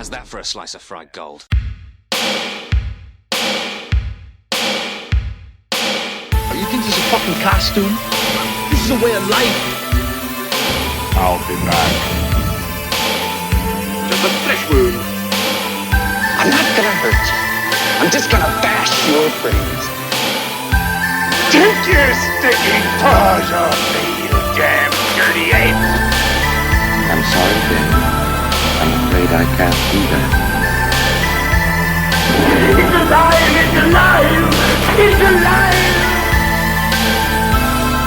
How's that for a slice of fried gold? You think this is a fucking costume? This is a way of life. I'll be back. Just a flesh wound. I'm not gonna hurt you. I'm just gonna bash your brains. Take your sticking paws off me, you damn dirty ape! I'm sorry, Dave. I'm afraid I can't do that. It's alive! It's alive! It's alive!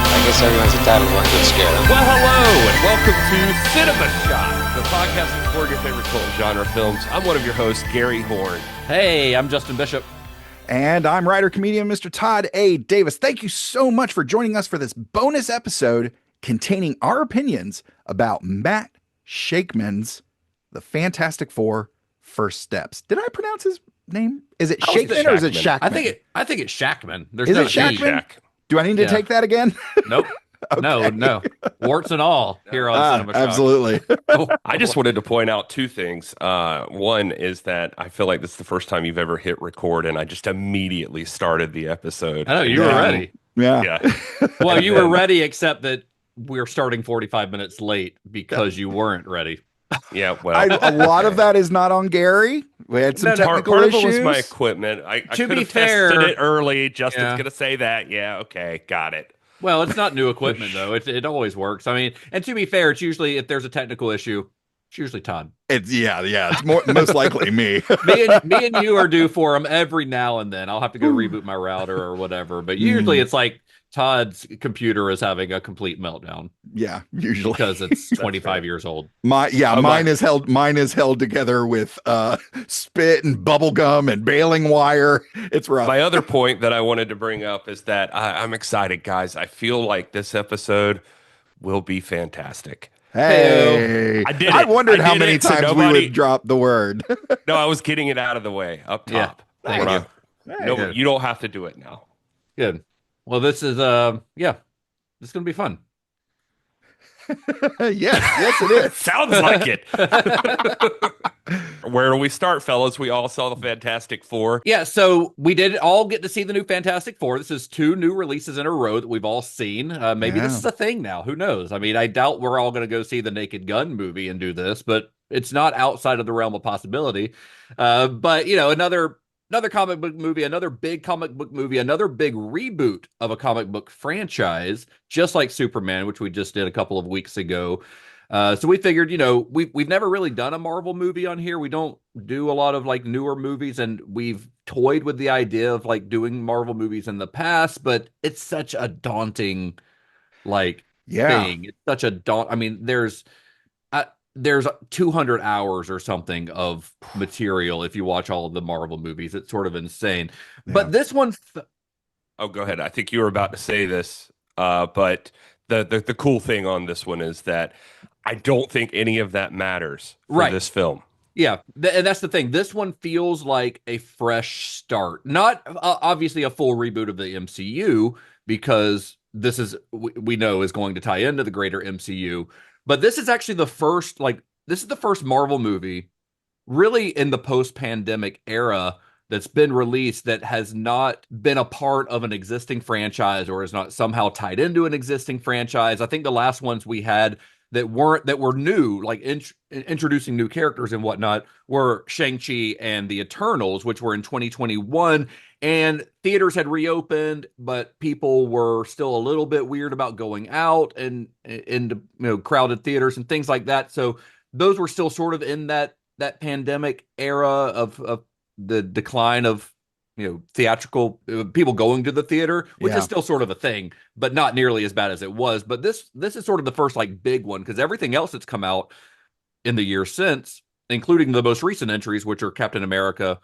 I guess everyone's entitled to one good scare. Well, hello, and welcome to Cinema Shot, the podcast that explores your favorite cult and genre films. I'm one of your hosts, Gary Horn. Hey, I'm Justin Bishop. And I'm writer-comedian Mr. Todd A. Davis. Thank you so much for joining us for this bonus episode containing our opinions about Matt Shakman's The Fantastic Four First Steps. Did I pronounce his name? Is it Shakman or is it Shackman? I think it's Shackman. There's Is no it Shackman? D. Do I need to Yeah. take that again? Nope. Okay. No. Warts and all here on Cinema Shock. Absolutely. I just wanted to point out two things. One is that I feel like this is the first time you've ever hit record, and I just immediately started the episode. I know, you were ready. Yeah. Yeah. Well, you were ready, except that we're starting 45 minutes late because you weren't ready. Yeah, well. A lot of that is not on Gary. We had some technical part of issues. it was my equipment. I To could be have fair- tested it early. Justin's Yeah. going to say that. Yeah, okay, got it. Well, it's not new equipment, though. It always works. I mean, and to be fair, it's usually, if there's a technical issue, it's usually Todd. It's It's most likely me. Me and you are due for them every now and then. I'll have to go reboot my router or whatever. But usually it's like Todd's computer is having a complete meltdown Yeah, usually because it's 25 years old. mine is held together with spit and bubble gum and baling wire. It's rough. My other point that I wanted to bring up is that I'm excited, guys. I feel like this episode will be fantastic. Hey, I did it. I wondered I how did many it, so times we nobody- would drop the word. No, I was getting it out of the way up top. Thank We're you. not- No, you don't have to do it now. Good. Well, this is this is gonna be fun. yes, it is. Sounds like it. Where do we start, fellas? We all saw the Fantastic Four. Yeah, so we did all get to see the new Fantastic Four. This is 2 new releases in a row that we've all seen. Maybe this is a thing now. Who knows? I mean, I doubt we're all going to go see the Naked Gun movie and do this, but it's not outside of the realm of possibility. But you know, another comic book movie, another big comic book movie, another big reboot of a comic book franchise, just like Superman, which we just did a couple of weeks ago. So we figured, you know, we've never really done a Marvel movie on here. We don't do a lot of like newer movies, and we've toyed with the idea of like doing Marvel movies in the past, but it's such a daunting thing. It's such a I mean, there's 200 hours or something of material if you watch all of the Marvel movies. It's sort of insane. Yeah. But this one Oh, go ahead. I think you were about to say this, but the cool thing on this one is that I don't think any of that matters for this film. Yeah, and that's the thing. This one feels like a fresh start. Not obviously a full reboot of the MCU, because this is, we know, is going to tie into the greater MCU. But this is actually the first Marvel movie really in the post-pandemic era that's been released that has not been a part of an existing franchise or is not somehow tied into an existing franchise. I think the last ones we had that were new, like introducing new characters and whatnot, were Shang-Chi and the Eternals, which were in 2021, and theaters had reopened, but people were still a little bit weird about going out and into crowded theaters and things like that. So those were still sort of in that pandemic era of the decline of theatrical people going to the theater, which is still sort of a thing, but not nearly as bad as it was. But this is sort of the first like big one, because everything else that's come out in the year since, including the most recent entries, which are Captain America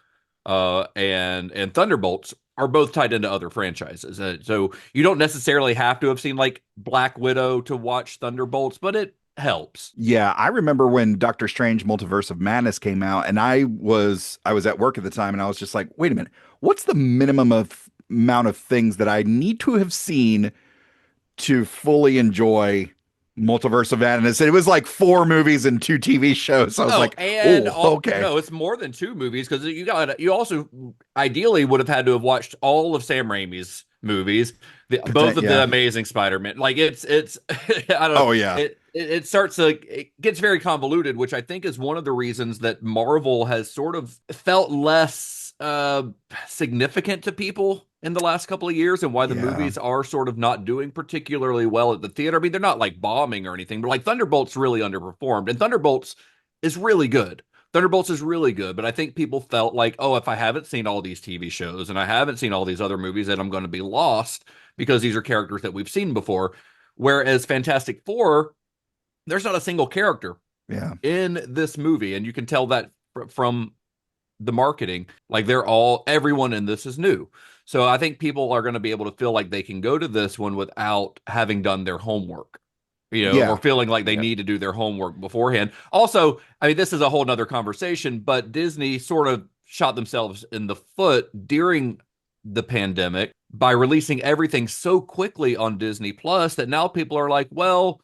and Thunderbolts, are both tied into other franchises. So you don't necessarily have to have seen like Black Widow to watch Thunderbolts, but it helps. Yeah, I remember when Doctor Strange Multiverse of Madness came out, and I was at work at the time, and I was just like, wait a minute, what's the minimum amount of things that I need to have seen to fully enjoy Multiverse of Madness. It was like 4 movies and 2 TV shows. I was like, okay. No, it's more than 2 movies because you also ideally would have had to have watched all of Sam Raimi's movies, both of the Amazing Spider-Man. Like it's I don't know. Oh yeah. It starts to, it gets very convoluted, which I think is one of the reasons that Marvel has sort of felt less significant to people in the last couple of years, and why the movies are sort of not doing particularly well at the theater. I mean, they're not like bombing or anything, but like Thunderbolts really underperformed, and Thunderbolts is really good. Thunderbolts is really good, but I think people felt like, oh, if I haven't seen all these TV shows and I haven't seen all these other movies, then I'm going to be lost because these are characters that we've seen before. Whereas Fantastic Four, there's not a single character in this movie, and you can tell that from the marketing. Like everyone in this is new. So I think people are going to be able to feel like they can go to this one without having done their homework, or feeling like they need to do their homework beforehand. Also, I mean, this is a whole nother conversation, but Disney sort of shot themselves in the foot during the pandemic by releasing everything so quickly on Disney Plus that now people are like, well,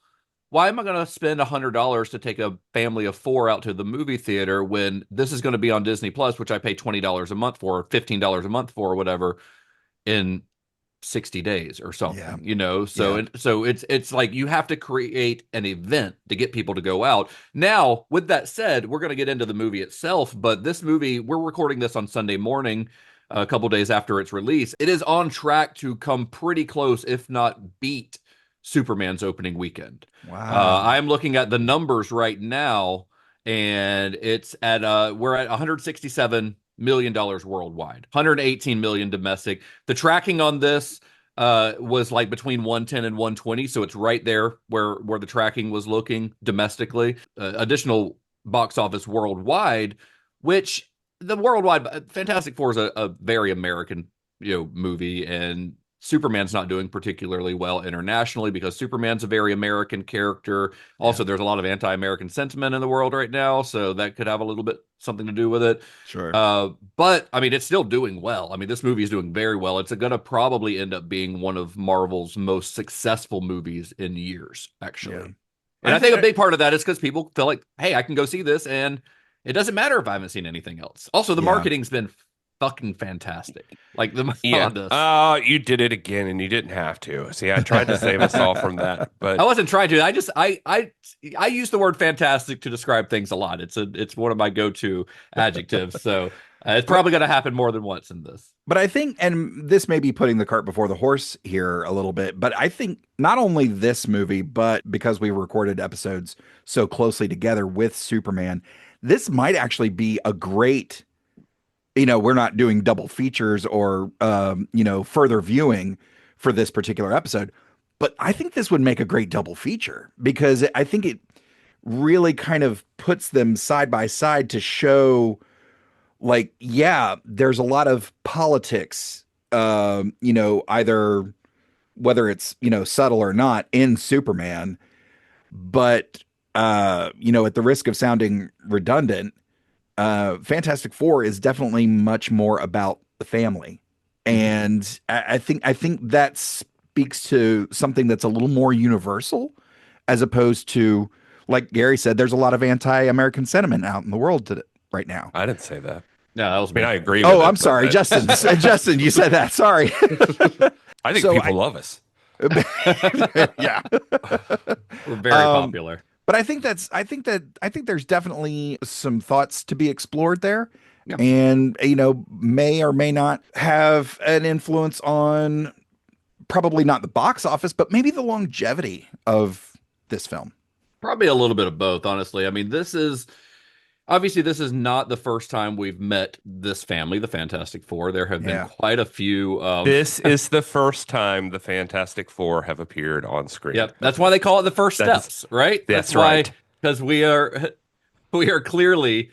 why am I going to spend $100 to take a family of 4 out to the movie theater when this is going to be on Disney Plus, which I pay $20 a month for, or $15 a month for, or whatever, in 60 days or something, So it's like you have to create an event to get people to go out. Now, with that said, we're going to get into the movie itself, but this movie, we're recording this on Sunday morning, a couple days after its release. It is on track to come pretty close, if not beat, Superman's opening weekend. Wow. I'm looking at the numbers right now, and it's at we're at $167 million worldwide, 118 million domestic. The tracking on this was like between 110 and 120, so it's right there where the tracking was looking domestically. Additional box office worldwide, which the worldwide Fantastic Four is a very American movie, and Superman's not doing particularly well internationally because Superman's a very American character. Also, there's a lot of anti-American sentiment in the world right now, so that could have a little bit something to do with it. Sure. But I mean, it's still doing well. I mean, this movie is doing very well. It's going to probably end up being one of Marvel's most successful movies in years, actually. Yeah. And I think a big part of that is because people feel like, hey, I can go see this, and it doesn't matter if I haven't seen anything else. Also, the marketing's been fucking fantastic. Like you did it again, and you didn't have to. See, I tried to save us all from that, but I wasn't trying to. I use the word fantastic to describe things a lot. It's one of my go-to adjectives. So it's probably going to happen more than once in this. But I think, and this may be putting the cart before the horse here a little bit, but I think not only this movie, but because we recorded episodes so closely together with Superman, this might actually be a great, we're not doing double features or, further viewing for this particular episode, but I think this would make a great double feature because I think it really kind of puts them side by side to show like, there's a lot of politics, either whether it's, subtle or not in Superman, but, at the risk of sounding redundant, Fantastic Four is definitely much more about the family. And I think that speaks to something that's a little more universal as opposed to, like Gary said, there's a lot of anti-American sentiment out in the world right now. I didn't say that. No, that was me. I agree. Oh, I'm sorry, Justin. Justin, you said that. Sorry. I think people love us. Yeah. We're very popular. But I think there's definitely some thoughts to be explored there. Yeah. And, may or may not have an influence on probably not the box office, but maybe the longevity of this film. Probably a little bit of both, honestly. I mean, this is not the first time we've met this family, the Fantastic Four. There have been quite a few. This is the first time the Fantastic Four have appeared on screen. Yep, that's why they call it the first steps, right? That's right. Because we are clearly.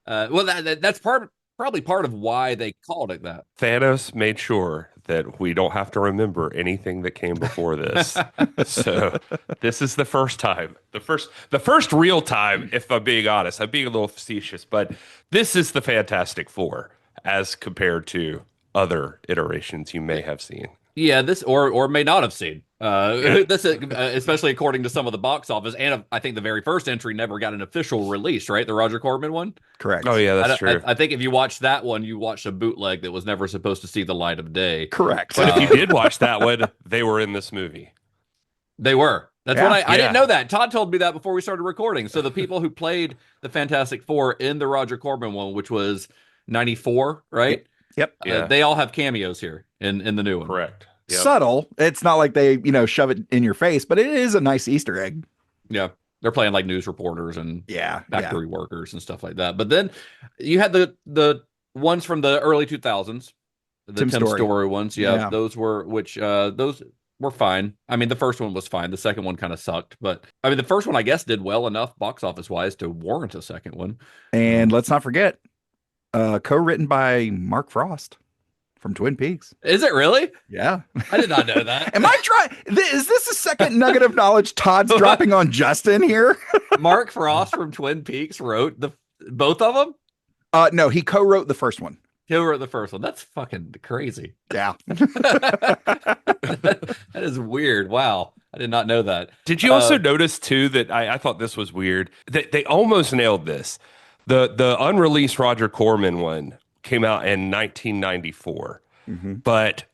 That's probably part of why they called it that. Thanos made sure that we don't have to remember anything that came before this. So this is the first time, the first real time, if I'm being honest. I'm being a little facetious, but this is the Fantastic Four as compared to other iterations you may have seen. Yeah, this or may not have seen. That's especially according to some of the box office, and I think the very first entry never got an official release, right? The Roger Corman one. Correct. Oh yeah, that's true. I think if you watch that one, you watched a bootleg that was never supposed to see the light of day. Correct. But if you did watch that one, they were in this movie. They were. That's Yeah. what I Yeah. didn't know that. Todd told me that before we started recording. So the people who played the Fantastic Four in the Roger Corman one, which was 94, right? Yep. Yeah. They all have cameos here in the new one. Correct. Yep. Subtle. It's not like they, shove it in your face, but it is a nice Easter egg. Yeah. They're playing like news reporters and Yeah. factory workers and stuff like that. But then you had the ones from the early 2000s, the Tim Tim Story. Story ones. Yeah, Yeah. those were fine. I mean, the first one was fine. The second one kind of sucked, but I mean, the first one I guess did well enough box office wise to warrant a second one. And let's not forget, co-written by Mark Frost from Twin Peaks. Is it really? Yeah. I did not know that. Am I trying? Is this a second nugget of knowledge Todd's dropping on Justin here? Mark Frost from Twin Peaks wrote both of them? No, he co-wrote the first one. He wrote the first one. That's fucking crazy. Yeah. That is weird. Wow. I did not know that. Did you also notice too that I thought this was weird? That they almost nailed this. The unreleased Roger Corman one came out in 1994, but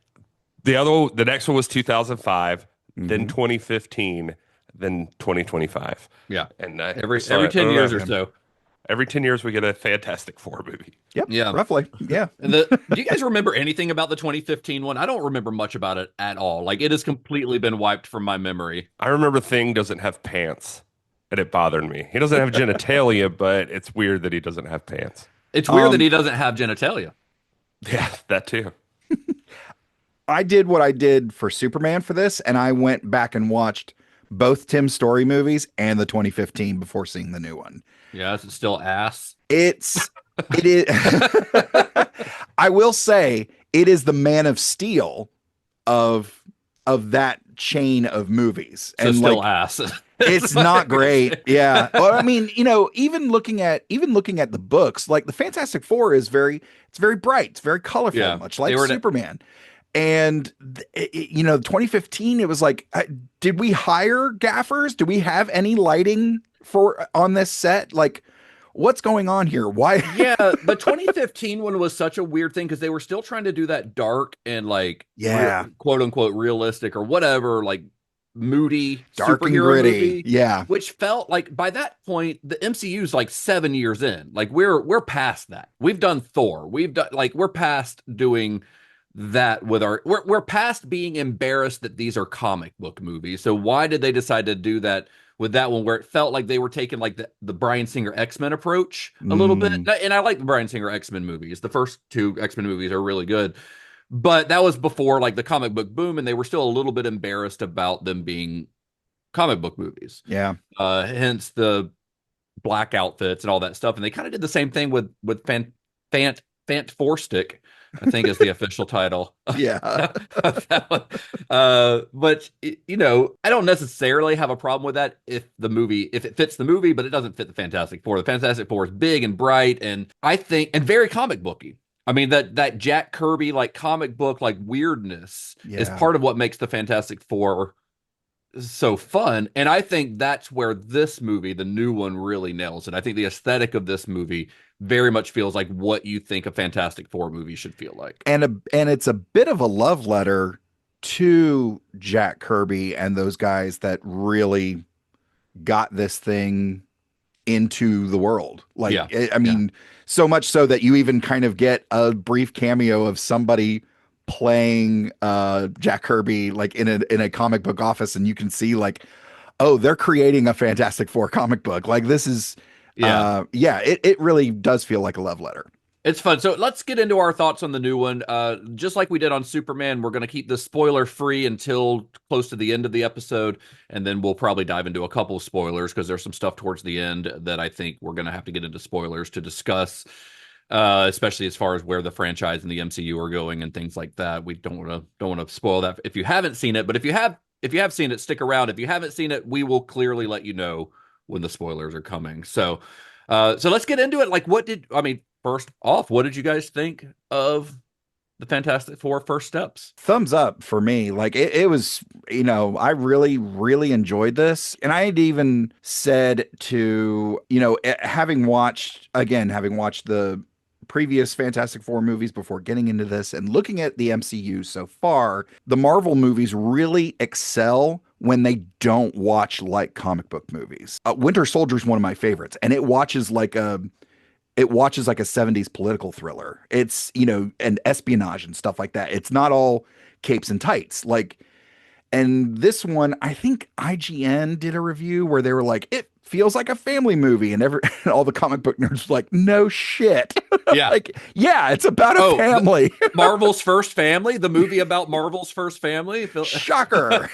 the next one was 2005, then 2015, then 2025. Yeah. And Every so 10 years or so. Every 10 years we get a Fantastic Four movie. Yep. Yeah. Roughly. Yeah. And do you guys remember anything about the 2015 one? I don't remember much about it at all. Like it has completely been wiped from my memory. I remember Thing doesn't have pants, and it bothered me. He doesn't have genitalia, but it's weird that he doesn't have pants. It's weird that he doesn't have genitalia. Yeah, that too. I did what I did for Superman for this, and I went back and watched both Tim Story movies and the 2015 before seeing the new one. Yeah, it's still ass. It is. I will say it is the Man of Steel of that chain of movies, So and still ass. it's not great. Yeah. Well, I mean, even looking at the books, like the Fantastic Four is very bright, it's very colorful, Yeah. much like They were Superman. And 2015, it was like, did we hire gaffers? Do we have any lighting on this set? Like, what's going on here? Why? Yeah, the 2015 one was such a weird thing because they were still trying to do that dark and like quote unquote realistic or whatever, like moody Dark and superhero gritty. movie, Yeah. which felt like by that point the MCU's like 7 years in. Like we're past that. We've done Thor. We're past doing that with we're past being embarrassed that these are comic book movies. So why did they decide to do that with that one where it felt like they were taking like the Bryan Singer X-Men approach a little bit? And I like the Bryan Singer X-Men movies. The first two X-Men movies are really good. But that was before like the comic book boom, and they were still a little bit embarrassed about them being comic book movies. Yeah. Hence the black outfits and all that stuff. And they kind of did the same thing with Fant Four Stick, I think is the official title. Yeah. But I don't necessarily have a problem with that if it fits the movie, but it doesn't fit the Fantastic Four. The Fantastic Four is big and bright, and I think, and very comic booky. I mean, that Jack Kirby like comic book like weirdness is Yeah. part of what makes the Fantastic Four so fun. And I think that's where this movie, the new one, really nails it. I think the aesthetic of this movie very much feels like what you think a Fantastic Four movie should feel like. And it's a bit of a love letter to Jack Kirby and those guys that really got this thing into the world. Like, Yeah. I mean, so much so that you even kind of get a brief cameo of somebody playing Jack Kirby like in a comic book office, and you can see like, oh, they're creating a Fantastic Four comic book. Like this is it really does feel like a love letter. It's fun. So let's get into our thoughts on the new one. Just like we did on Superman, we're going to keep this spoiler free until close to the end of the episode. And then we'll probably dive into a couple of spoilers because there's some stuff towards the end that I think we're going to have to get into spoilers to discuss, especially as far as where the franchise and the MCU are going and things like that. We don't want to spoil that if you haven't seen it. But if you have seen it, stick around. If you haven't seen it, we will clearly let you know when the spoilers are coming. So let's get into it. Like, first off, what did you guys think of the Fantastic Four First Steps. Thumbs up for me. Like it was, I really, really enjoyed this. And I had even said to, having watched the previous Fantastic Four movies before getting into this and looking at the MCU so far, the Marvel movies really excel when they don't watch like comic book movies. Winter Soldier is one of my favorites, and it watches like a 70s political thriller. It's, and espionage and stuff like that. It's not all capes and tights. And this one, I think IGN did a review where they were like, it feels like a family movie. And and all the comic book nerds were like, no shit. Yeah. It's about a family. Marvel's First Family, the movie about Marvel's first family. Shocker.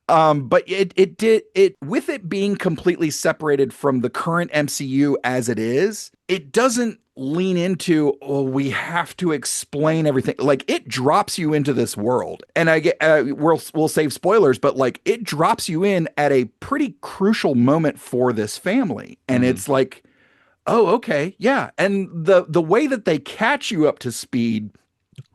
But it did with it being completely separated from the current MCU as it is, it doesn't lean into, we have to explain everything. Like, it drops you into this world. And I get, we'll save spoilers, but like, it drops you in at a pretty crucial moment for this family. And it's like, oh, okay. Yeah. And the way that they catch you up to speed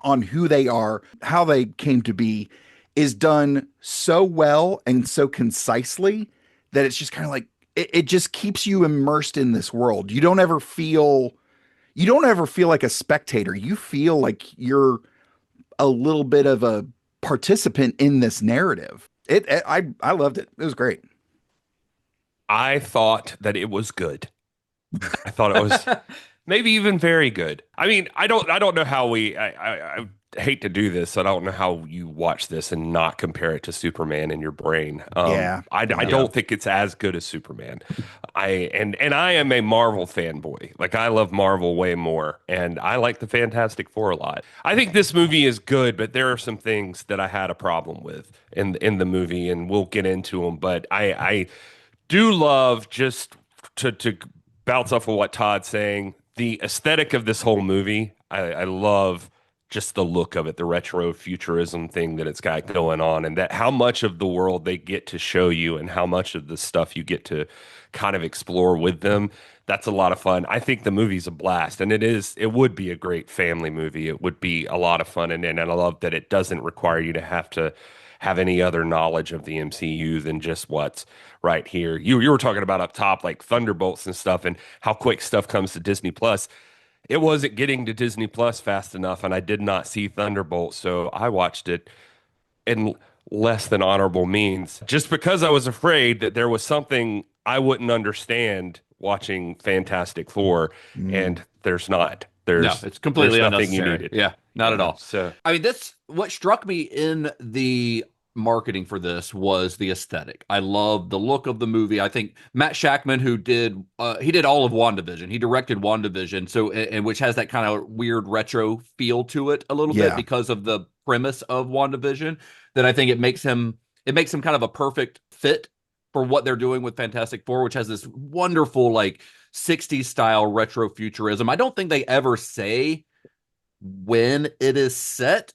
on who they are, how they came to be, is done so well and so concisely that it's just kind of like, it just keeps you immersed in this world. You don't ever feel like a spectator. You feel like you're a little bit of a participant in this narrative. I loved it. It was great. I thought that it was good. I thought it was maybe even very good. I mean, I don't know how I hate to do this. I don't know how you watch this and not compare it to Superman in your brain. I don't think it's as good as Superman. I am a Marvel fanboy. Like, I love Marvel way more, and I like the Fantastic Four a lot. I think this movie is good, but there are some things that I had a problem with in the movie, and we'll get into them. But I do love, just to bounce off of what Todd's saying, the aesthetic of this whole movie. I love just the look of it, the retro futurism thing that it's got going on, and that how much of the world they get to show you and how much of the stuff you get to kind of explore with them. That's a lot of fun. I think the movie's a blast, and it would be a great family movie. It would be a lot of fun. And I love that it doesn't require you to have any other knowledge of the MCU than just what's right here. You were talking about up top, like Thunderbolts and stuff, and how quick stuff comes to Disney Plus. It wasn't getting to Disney Plus fast enough, and I did not see Thunderbolt, so I watched it in less than honorable means, just because I was afraid that there was something I wouldn't understand watching Fantastic Four, and there's not. It's completely there's nothing unnecessary. you needed. Yeah, not at all. So, I mean, what struck me in the marketing for this was the aesthetic. I love the look of the movie. I think Matt Shackman, who did all of WandaVision, he directed WandaVision, so, and which has that kind of weird retro feel to it a little bit because of the premise of WandaVision, that I think it makes him kind of a perfect fit for what they're doing with Fantastic Four, which has this wonderful like 60s style retro futurism. I don't think they ever say when it is set,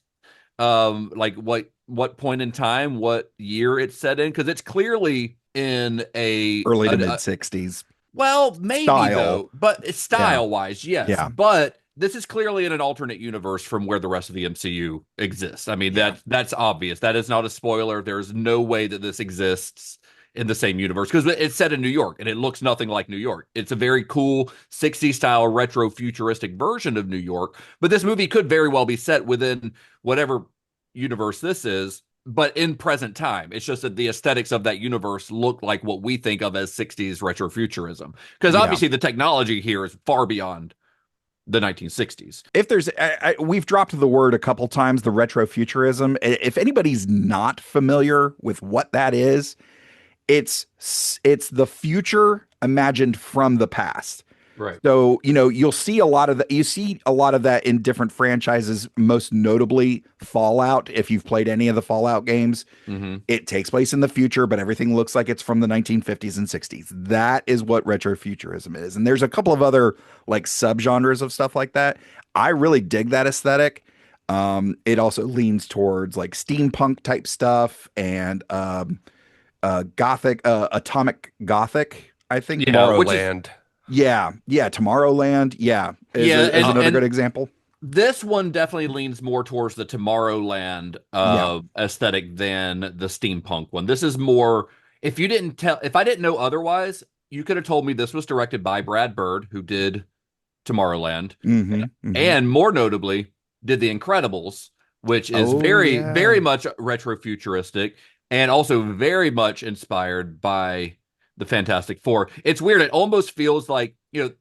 like what point in time, what year it's set in, because it's clearly in a early to mid 60s. Well, maybe style. Though, but it's style wise, yes. Yeah. But this is clearly in an alternate universe from where the rest of the MCU exists. I mean, that's obvious. That is not a spoiler. There's no way that this exists in the same universe, because it's set in New York and it looks nothing like New York. It's a very cool 60s style retro futuristic version of New York, but this movie could very well be set within whatever universe this is, but in present time. It's just that the aesthetics of that universe look like what we think of as 60s retro futurism, because obviously the technology here is far beyond the 1960s. If there's, we've dropped the word a couple times, the retro futurism. If anybody's not familiar with what that is, it's the future imagined from the past. Right. So, you'll see a lot of that in different franchises, most notably Fallout. If you've played any of the Fallout games, it takes place in the future, but everything looks like it's from the 1950s and 60s. That is what retrofuturism is. And there's a couple of other like subgenres of stuff like that. I really dig that aesthetic. It also leans towards like steampunk type stuff and gothic, atomic gothic, I think. Tomorrowland. Yeah, Tomorrowland. Yeah, is another good example. This one definitely leans more towards the Tomorrowland aesthetic than the steampunk one. This is more, if I didn't know otherwise, you could have told me this was directed by Brad Bird, who did Tomorrowland, and more notably, did The Incredibles, which is very much retro futuristic and also very much inspired by the Fantastic Four. It's weird. It almost feels like, The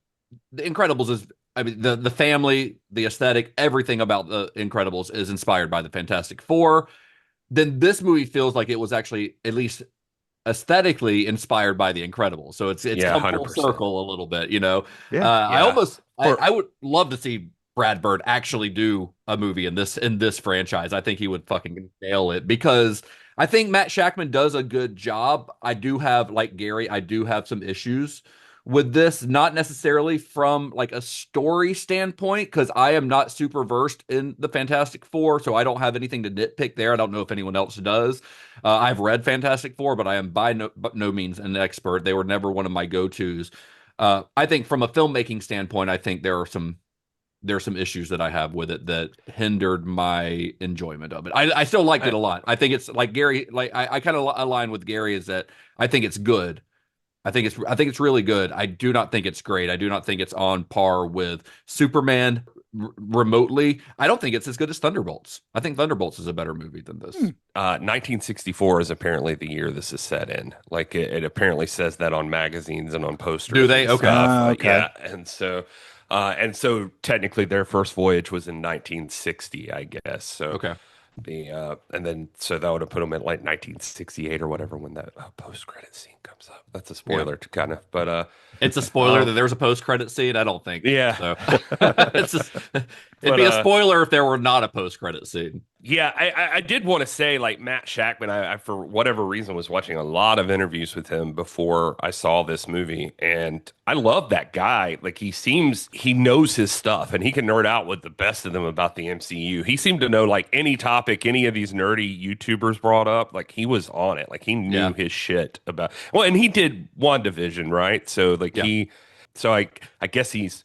Incredibles is, I mean, the family, the aesthetic, everything about the Incredibles is inspired by the Fantastic Four. Then this movie feels like it was actually at least aesthetically inspired by the Incredibles. So it's come full 100%. circle a little bit, Yeah. I would love to see Brad Bird actually do a movie in this franchise. I think he would fucking nail it, because I think Matt Shakman does a good job. I do have, like Gary, I do have some issues with this, not necessarily from like a story standpoint, because I am not super versed in the Fantastic Four, so I don't have anything to nitpick there. I don't know if anyone else does. I've read Fantastic Four, but I am by no means an expert. They were never one of my go-tos. I think from a filmmaking standpoint, I think there are some issues that I have with it that hindered my enjoyment of it. I still liked it a lot. I think it's like Gary, like I kind of align with Gary, is that I think it's good. I think it's really good. I do not think it's great. I do not think it's on par with Superman remotely. I don't think it's as good as Thunderbolts. I think Thunderbolts is a better movie than this. 1964 is apparently the year this is set in. Like it apparently says that on magazines and on posters. Do they? and Okay. stuff. Okay. Yeah, and so technically their first voyage was in 1960, I guess. So Okay. and then so that would have put them at like 1968 or whatever when that post-credit scene comes up. That's a spoiler to kind of, but It's a spoiler that there's a post-credit scene. I don't think. Yeah. So. It'd be a spoiler if there were not a post-credit scene. Yeah, I did want to say, like, Matt Shakman, I for whatever reason was watching a lot of interviews with him before I saw this movie, and I love that guy. Like, he knows his stuff, and he can nerd out with the best of them about the MCU. He seemed to know, like, any topic any of these nerdy YouTubers brought up, like, he was on it. Like, he knew his shit about, well, and he did WandaVision, right? So, like, I guess he's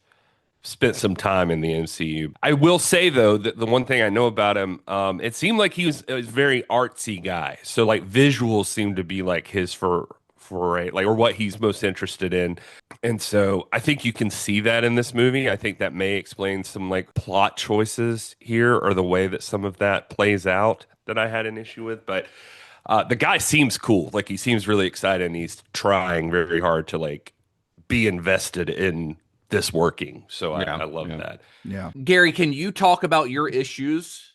spent some time in the MCU. I will say though that the one thing I know about him, it seemed like he was a very artsy guy. So like visuals seemed to be like his foray, like, or what he's most interested in. And so I think you can see that in this movie. I think that may explain some like plot choices here, or the way that some of that plays out that I had an issue with. But the guy seems cool. Like he seems really excited, and he's trying very hard to like be invested in this working. So I love that. Yeah. Gary, can you talk about your issues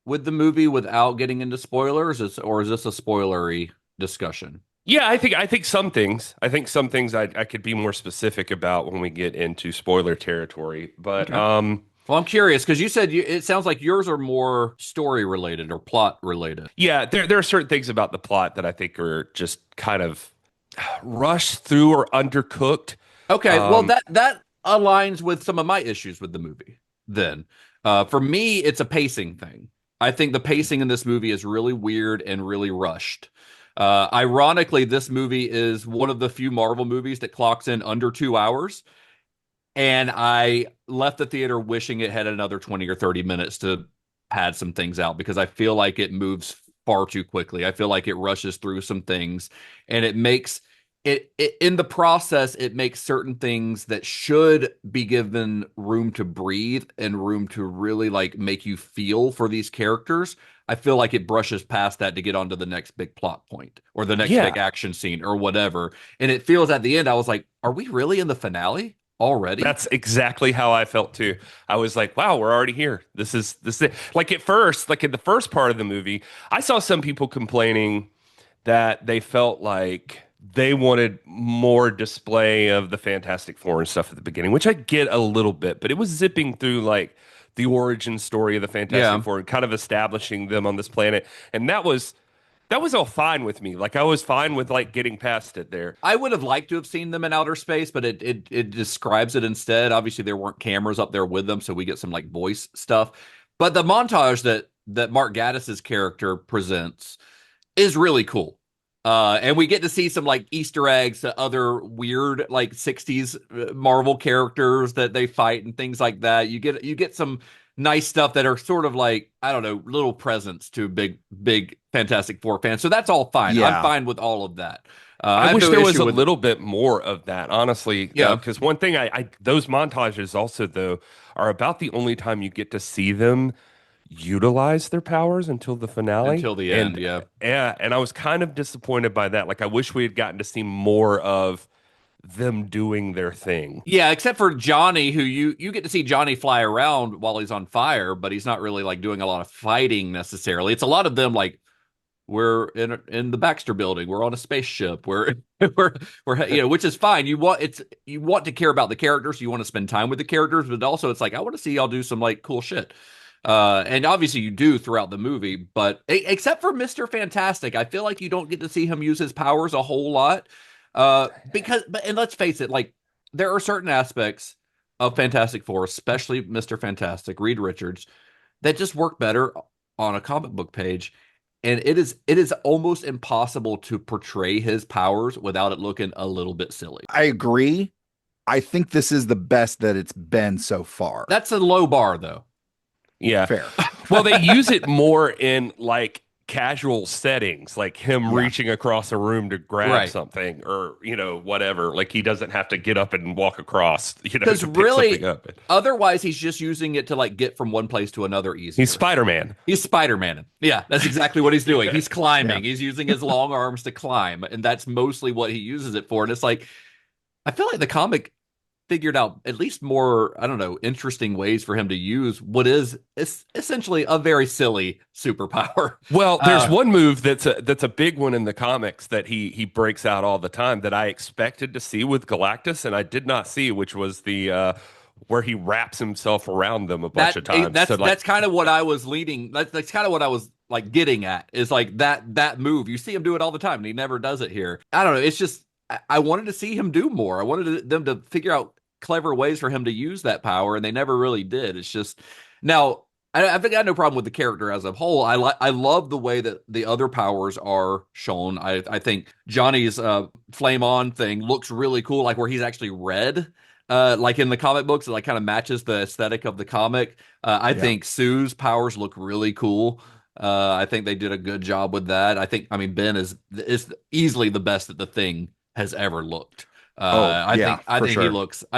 with the movie without getting into spoilers, or is this a spoilery discussion? Yeah, I think some things. I could be more specific about when we get into spoiler territory. But well, I'm curious because you said it sounds like yours are more story related or plot related. Yeah, there are certain things about the plot that I think are just kind of rushed through or undercooked. Okay, well that aligns with some of my issues with the movie. Then, for me, it's a pacing thing. I think the pacing in this movie is really weird and really rushed. Ironically, this movie is one of the few Marvel movies that clocks in under 2 hours. And I left the theater wishing it had another 20 or 30 minutes to pad some things out, because I feel like it moves far too quickly. I feel like it rushes through some things, and it makes it in the process, it makes certain things that should be given room to breathe and room to really like make you feel for these characters. I feel like it brushes past that to get onto the next big plot point or the next big action scene or whatever. And it feels at the end, I was like, are we really in the finale already? That's exactly how I felt too. I was like, wow, we're already here. This is it. Like at first, like in the first part of the movie, I saw some people complaining that they felt like they wanted more display of the Fantastic Four and stuff at the beginning, which I get a little bit, but it was zipping through like the origin story of the Fantastic Four and kind of establishing them on this planet. And that was all fine with me. Like I was fine with like getting past it there. I would have liked to have seen them in outer space, but it describes it instead. Obviously, there weren't cameras up there with them, so we get some like voice stuff. But the montage that Mark Gaddis's character presents is really cool. And we get to see some like Easter eggs to other weird like 60s Marvel characters that they fight and things like that. You get some nice stuff that are sort of like, I don't know, little presents to big Fantastic Four fans. So that's all fine. Yeah. I'm fine with all of that. I have wish no there was issue a with- little bit more of that, honestly. Yeah. Because one thing I those montages also though are about the only time you get to see them utilize their powers until the finale. Until the end, And, yeah. Yeah, and I was kind of disappointed by that. Like I wish we had gotten to see more of them doing their thing. Yeah, except for Johnny, who you get to see Johnny fly around while he's on fire, but he's not really like doing a lot of fighting necessarily. It's a lot of them like, we're in the Baxter building, we're on a spaceship, we're which is fine. You want to care about the characters, you want to spend time with the characters, but also it's like, I want to see y'all do some like cool shit. And obviously you do throughout the movie, but except for Mr. Fantastic, I feel like you don't get to see him use his powers a whole lot. And let's face it, like there are certain aspects of Fantastic Four, especially Mr. Fantastic, Reed Richards, that just work better on a comic book page. And it is almost impossible to portray his powers without it looking a little bit silly. I agree. I think this is the best that it's been so far. That's a low bar, though. Yeah. Fair. Well, they use it more in like casual settings, like him reaching across a room to grab something or, whatever. Like he doesn't have to get up and walk across, Because to pick really, something up. otherwise he's just using it to like get from one place to another easy. He's Spider-Man. He's Spider-Man. Yeah, that's exactly what he's doing. He's climbing. He's using his long arms to climb, and that's mostly what he uses it for. And it's like, I feel like the comic figured out at least more, I don't know, interesting ways for him to use what is essentially a very silly superpower. Well, there's one move that's a big one in the comics that he breaks out all the time that I expected to see with Galactus and I did not see, which was the where he wraps himself around them a bunch of times. That's kind of what I was leading. That's kind of what I was like getting at, is like that move. You see him do it all the time, and he never does it here. I don't know. It's just I wanted to see him do more. I wanted them to figure out clever ways for him to use that power, and they never really did. It's just now I've got no problem with the character as a whole. I love the way that the other powers are shown. I think Johnny's flame on thing looks really cool, like where he's actually red. Like in the comic books, it like kind of matches the aesthetic of the comic. I think Sue's powers look really cool. I think they did a good job with that. I mean, Ben is easily the best that the Thing has ever looked. I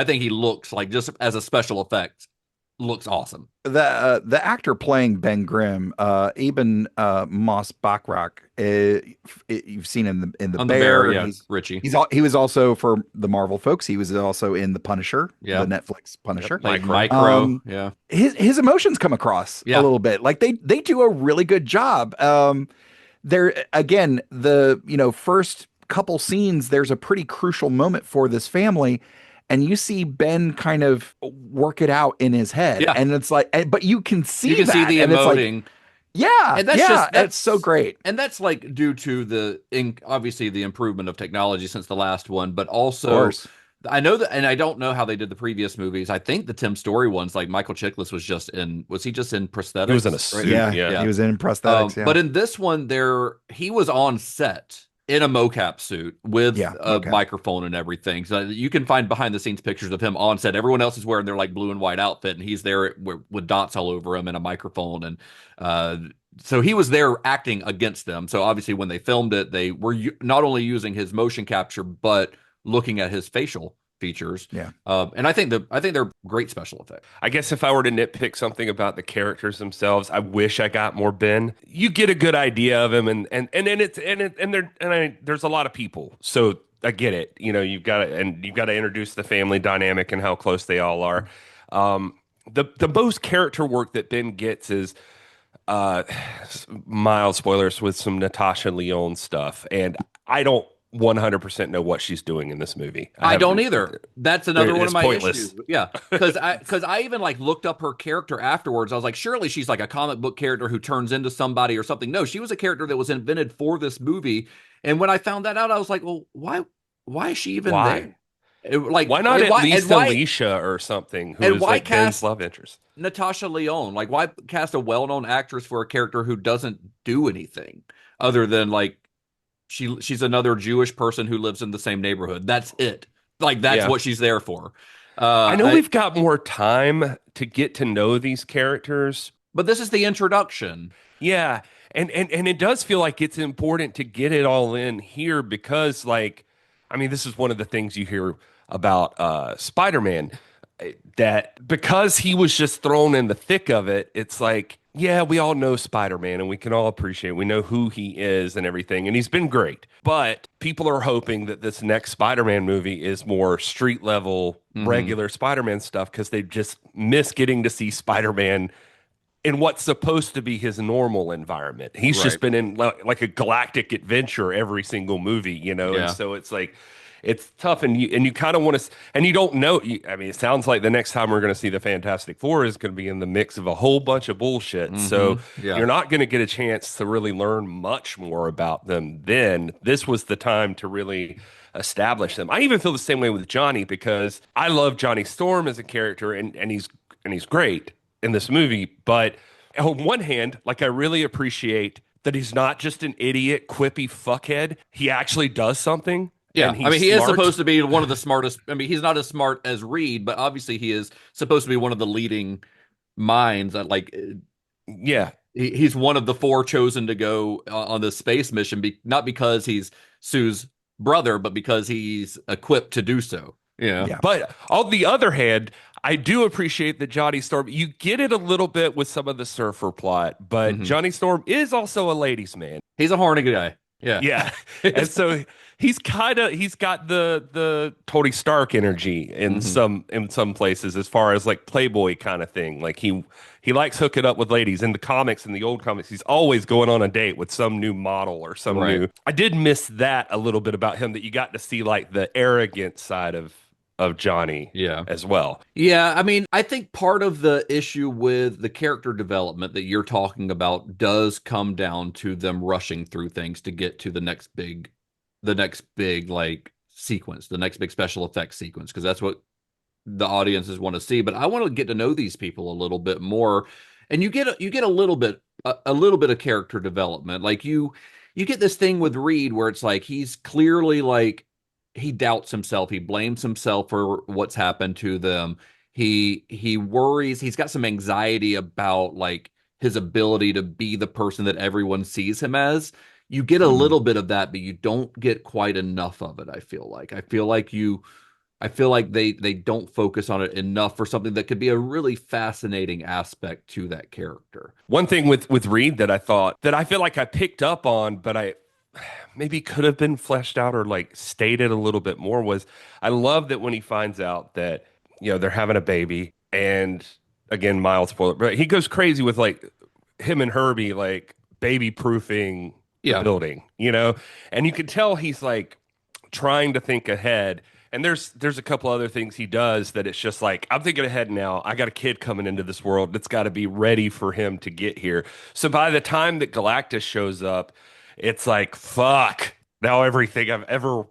think he looks like, just as a special effect, looks awesome. The actor playing Ben Grimm, Eben Moss Bachrach, you've seen in the Bear. Yeah, Richie. He was also, for the Marvel folks, he was also in the Punisher, the Netflix Punisher. Like Micro. His emotions come across a little bit. Like they do a really good job. There again, the first couple scenes, there's a pretty crucial moment for this family. And you see Ben kind of work it out in his head, and it's like, but you can see the emoting. And that's so great. And that's like due to obviously the improvement of technology since the last one, but also I know that, and I don't know how they did the previous movies. I think the Tim Story ones, like Michael Chiklis was he just in prosthetics? He was in a suit. Yeah, he was in prosthetics. But in this one, he was on set in a mocap suit with a microphone and everything. So you can find behind the scenes pictures of him on set. Everyone else is wearing their like blue and white outfit, and he's there with dots all over him and a microphone. And so he was there acting against them. So obviously when they filmed it, they were not only using his motion capture, but looking at his facial features. And I think they're great special effects. I guess if I were to nitpick something about the characters themselves, I wish I got more Ben. You get a good idea of him, and there's a lot of people, so I get it. You've got to introduce the family dynamic and how close they all are. The most character work that Ben gets is mild spoilers with some Natasha Lyonne stuff, and I don't 100% know what she's doing in this movie. I don't either. That's another one of my pointless issues. Yeah, because I even like looked up her character afterwards. I was like, surely she's like a comic book character who turns into somebody or something. No, she was a character that was invented for this movie. And when I found that out, I was like, well, why is she even there? Why not at least Alicia or something, who is like Ben's love interest? Natasha Lyonne. Like, why cast a well-known actress for a character who doesn't do anything other than like, she's another Jewish person who lives in the same neighborhood. That's it. Like, that's what she's there for. I know we've got more time to get to know these characters. But this is the introduction. Yeah, and it does feel like it's important to get it all in here because, like, I mean, this is one of the things you hear about Spider-Man, that because he was just thrown in the thick of it, it's like, yeah, we all know Spider-Man and we can all appreciate, we know who he is and everything, and he's been great. But people are hoping that this next Spider-Man movie is more street level, regular Spider-Man stuff because they just miss getting to see Spider-Man in what's supposed to be his normal environment. He's just been in like a galactic adventure every single movie, you know? Yeah. And so it's like, it's tough, and you kind of want to, and you don't know. I mean, it sounds like the next time we're going to see the Fantastic Four is going to be in the mix of a whole bunch of bullshit. So you're not going to get a chance to really learn much more about them. Then this was the time to really establish them. I even feel the same way with Johnny because I love Johnny Storm as a character, and he's great in this movie. But on one hand, like I really appreciate that he's not just an idiot, quippy fuckhead. He actually does something. Yeah, And I mean, he is smart. supposed to be one of the smartest. I mean, he's not as smart as Reed, but obviously he is supposed to be one of the leading minds. Like, Yeah. he's one of the 4 chosen to go on this space mission, not because he's Sue's brother, but because he's equipped to do so. Yeah. But on the other hand, I do appreciate that Johnny Storm, you get it a little bit with some of the surfer plot, but Johnny Storm is also a ladies' man. He's a horny guy. Yeah. Yeah. And so he's got the Tony Stark energy in some places as far as like Playboy kind of thing. Like he likes hooking up with ladies. In the comics, in the old comics, he's always going on a date with some new model or some new. I did miss that a little bit about him, that you got to see like the arrogant side of Johnny as well. Yeah, I mean, I think part of the issue with the character development that you're talking about does come down to them rushing through things to get to the next big like sequence, the next big special effects sequence, because that's what the audiences want to see. But I want to get to know these people a little bit more, and you get a little bit of character development. Like you get this thing with Reed where it's like he's clearly like, he doubts himself. He blames himself for what's happened to them. He worries. He's got some anxiety about like his ability to be the person that everyone sees him as. You get a little bit of that, but you don't get quite enough of it. I feel like they don't focus on it enough for something that could be a really fascinating aspect to that character. One thing with Reed that I feel like I picked up on, but I maybe could have been fleshed out or like stated a little bit more, was I love that when he finds out that, you know, they're having a baby, and again, mild spoiler, but he goes crazy with like him and Herbie, like baby proofing the building, you know, and you can tell he's like trying to think ahead. And there's a couple other things he does that it's just like, I'm thinking ahead now. I got a kid coming into this world that's got to be ready for him to get here. So by the time that Galactus shows up, it's like, fuck, now everything I've ever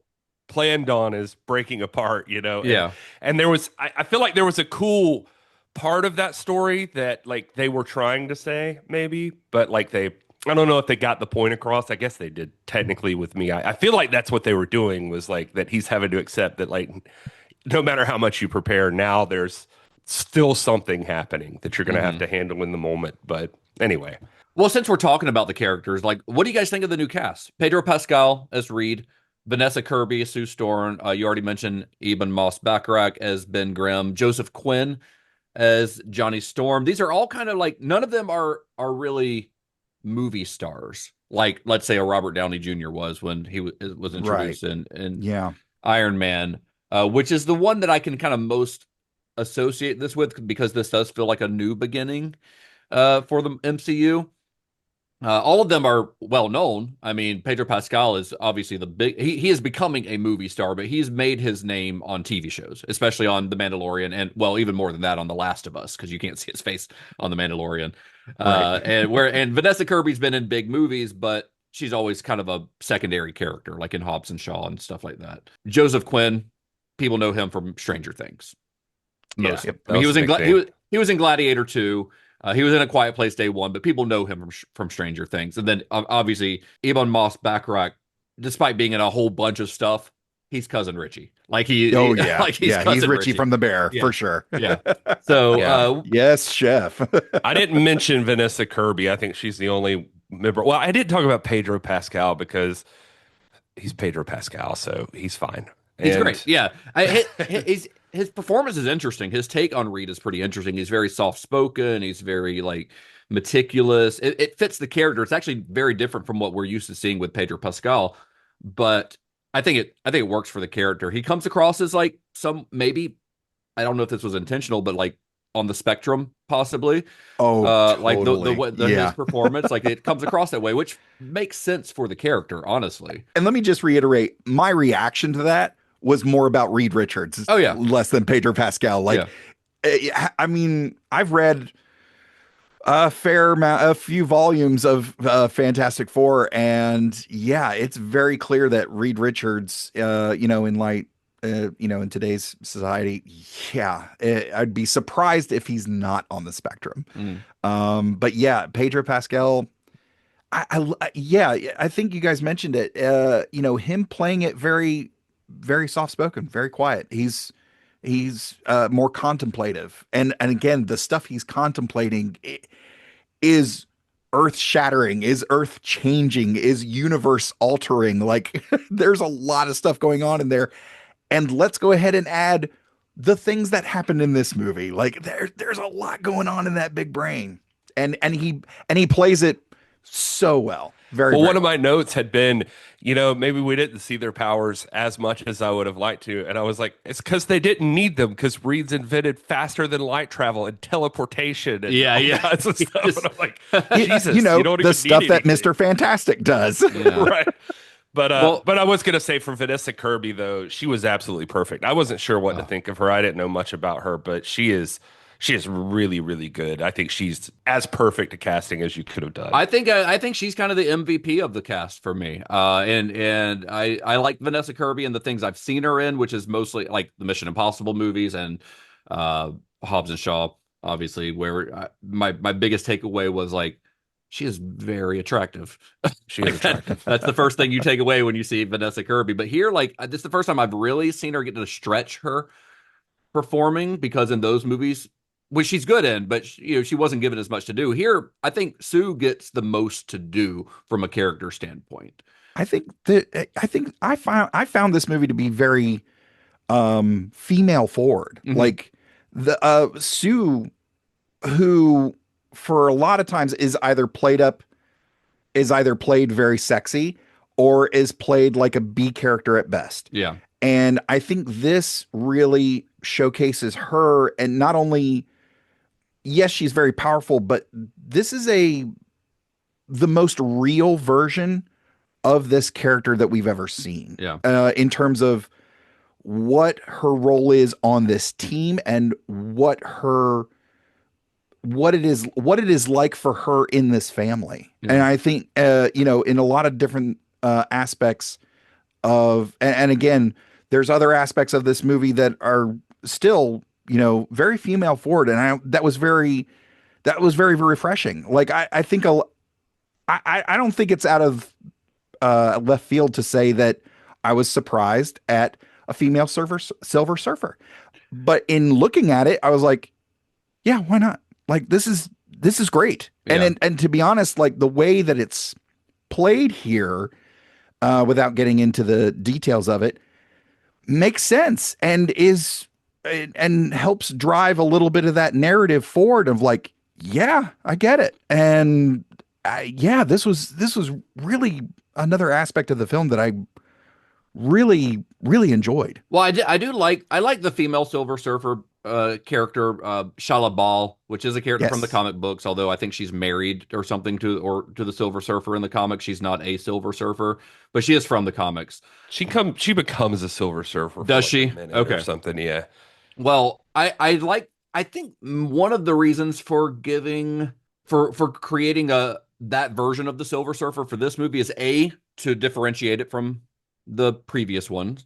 planned on is breaking apart, you know? Yeah. And I feel like there was a cool part of that story that like they were trying to say maybe, but like I don't know if they got the point across. I guess they did technically with me. I feel like that's what they were doing, was like that he's having to accept that like no matter how much you prepare now, there's still something happening that you're going to have to handle in the moment. But anyway. Well, since we're talking about the characters, like, what do you guys think of the new cast? Pedro Pascal as Reed, Vanessa Kirby as Sue Storm. You already mentioned Eben Moss-Bachrach as Ben Grimm, Joseph Quinn as Johnny Storm. These are all kind of like, none of them are really movie stars, like let's say a Robert Downey Jr. was when he was introduced in Iron Man, which is the one that I can kind of most associate this with, because this does feel like a new beginning for the MCU. All of them are well known. I mean, Pedro Pascal is obviously the big. He is becoming a movie star, but he's made his name on TV shows, especially on The Mandalorian, and well, even more than that on The Last of Us, because you can't see his face on The Mandalorian. And Vanessa Kirby's been in big movies, but she's always kind of a secondary character, like in Hobbs and Shaw and stuff like that. Joseph Quinn, people know him from Stranger Things. Most. Yep, I mean, he was in Gladiator 2. He was in A Quiet Place Day 1, but people know him from Stranger Things. And then obviously Ebon Moss-Bachrach, despite being in a whole bunch of stuff, he's Cousin Richie. Like he, Oh yeah, like he's yeah. He's cousin Richie from The Bear Yeah. for sure. Yeah. So Yeah. Yes, chef. I didn't mention Vanessa Kirby. I think she's the only member. Well, I didn't talk about Pedro Pascal because he's Pedro Pascal, so he's fine. he's And great. Yeah. His performance is interesting. His take on Reed is pretty interesting. He's very soft spoken. He's very like meticulous. It fits the character. It's actually very different from what we're used to seeing with Pedro Pascal, but I think it works for the character. He comes across as like some maybe I don't know if this was intentional, but like on the spectrum possibly. Oh, Like totally. his performance, like it comes across that way, which makes sense for the character, honestly. And let me just reiterate, my reaction to that was more about Reed Richards. Oh, yeah. Less than Pedro Pascal. Like, I mean, I've read a few volumes of Fantastic Four, and yeah, it's very clear that Reed Richards, in light, in today's society, yeah, I'd be surprised if he's not on the spectrum. But yeah, Pedro Pascal, I think you guys mentioned it. Him playing it very, very soft spoken, very quiet. He's more contemplative, and again, the stuff he's contemplating is earth shattering, is earth changing, is universe altering. Like there's a lot of stuff going on in there, and let's go ahead and add the things that happened in this movie. Like there's a lot going on in that big brain, and he plays it so well. Very well, very one of my notes had been, maybe we didn't see their powers as much as I would have liked to. And I was like, it's because they didn't need them because Reed's invented faster than light travel and teleportation. And Yeah, all yeah. kinds of stuff. And I'm like, You- Jesus, you know, you don't the even stuff need that anything. Mr. Fantastic does. Yeah. Right. But Well- but I was gonna say for Vanessa Kirby though, she was absolutely perfect. I wasn't sure what to think of her. I didn't know much about her, but she is really, really good. I think she's as perfect a casting as you could have done. I think she's kind of the MVP of the cast for me. And I like Vanessa Kirby and the things I've seen her in, which is mostly like the Mission Impossible movies and Hobbs and Shaw, obviously, where my biggest takeaway was like she is very attractive. She is attractive. That's the first thing you take away when you see Vanessa Kirby. But here, like this is the first time I've really seen her get to stretch her performing, because in those movies, which she's good in, but she wasn't given as much to do. Here, I think Sue gets the most to do from a character standpoint. I think I found this movie to be very female forward. Mhm. Like the Sue, who for a lot of times is either played very sexy or is played like a B character at best. Yeah. And I think this really showcases her, and not only, yes, she's very powerful, but this is the most real version of this character that we've ever seen. Yeah. In terms of what her role is on this team and what it is like for her in this family. Yeah. And I think in a lot of different aspects of, and again, there's other aspects of this movie that are still, very female forward. And that was very refreshing. Like, I think, I don't think it's out of left field to say that I was surprised at a female Silver Surfer, but in looking at it, I was like, yeah, why not? Like, this is great. Yeah. And to be honest, like the way that it's played here, without getting into the details of it, makes sense and helps drive a little bit of that narrative forward of like, yeah, I get it. And this was really another aspect of the film that I really, really enjoyed. Well, I like the female Silver Surfer character, Shala Bal, which is a character from the Yes. comic books, although I think she's married or something to the Silver Surfer in the comics. She's not a Silver Surfer, but she is from the comics. She becomes a Silver Surfer. For Does like she? a minute Okay. or something. Yeah. Well, I think one of the reasons for creating that version of the Silver Surfer for this movie is to differentiate it from the previous ones.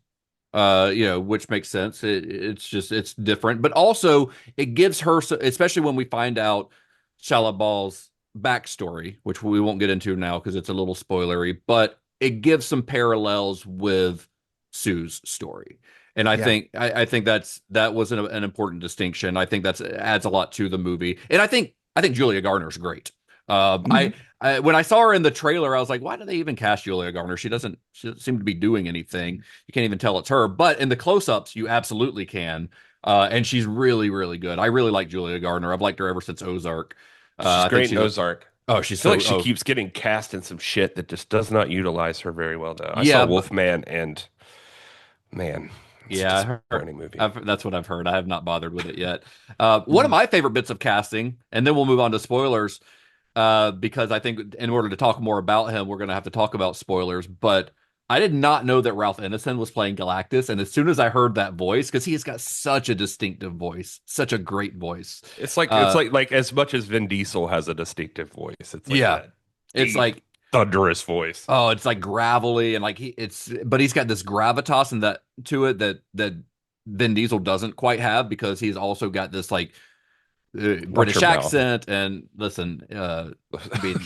Which makes sense. It's different, but also it gives her, especially when we find out Shala Bal's backstory, which we won't get into now because it's a little spoilery, but it gives some parallels with Sue's story. And I Yeah. think that was an important distinction. I think that's adds a lot to the movie. And I think Julia Garner's great. I when I saw her in the trailer, I was like, why do they even cast Julia Garner? She doesn't seem to be doing anything. You can't even tell it's her. But in the close-ups, you absolutely can. And she's really, really good. I really like Julia Gardner. I've liked her ever since Ozark. She's I think great in Ozark. Oh, she's I feel like so she keeps getting cast in some shit that just does not utilize her very well, though. I Yeah, saw but- Wolfman, and man, it's Yeah, a disappointing movie. That's what I've heard. I have not bothered with it yet. One of my favorite bits of casting, and then we'll move on to spoilers, because I think in order to talk more about him, we're going to have to talk about spoilers. But I did not know that Ralph Ineson was playing Galactus, and as soon as I heard that voice, because he has got such a distinctive voice, such a great voice. It's like as much as Vin Diesel has a distinctive voice. It's like Yeah. that It's deep, like thunderous voice. oh, it's like gravelly and like but he's got this gravitas and that to it that Vin Diesel doesn't quite have because he's also got this like British your mouth. accent and listen, I mean,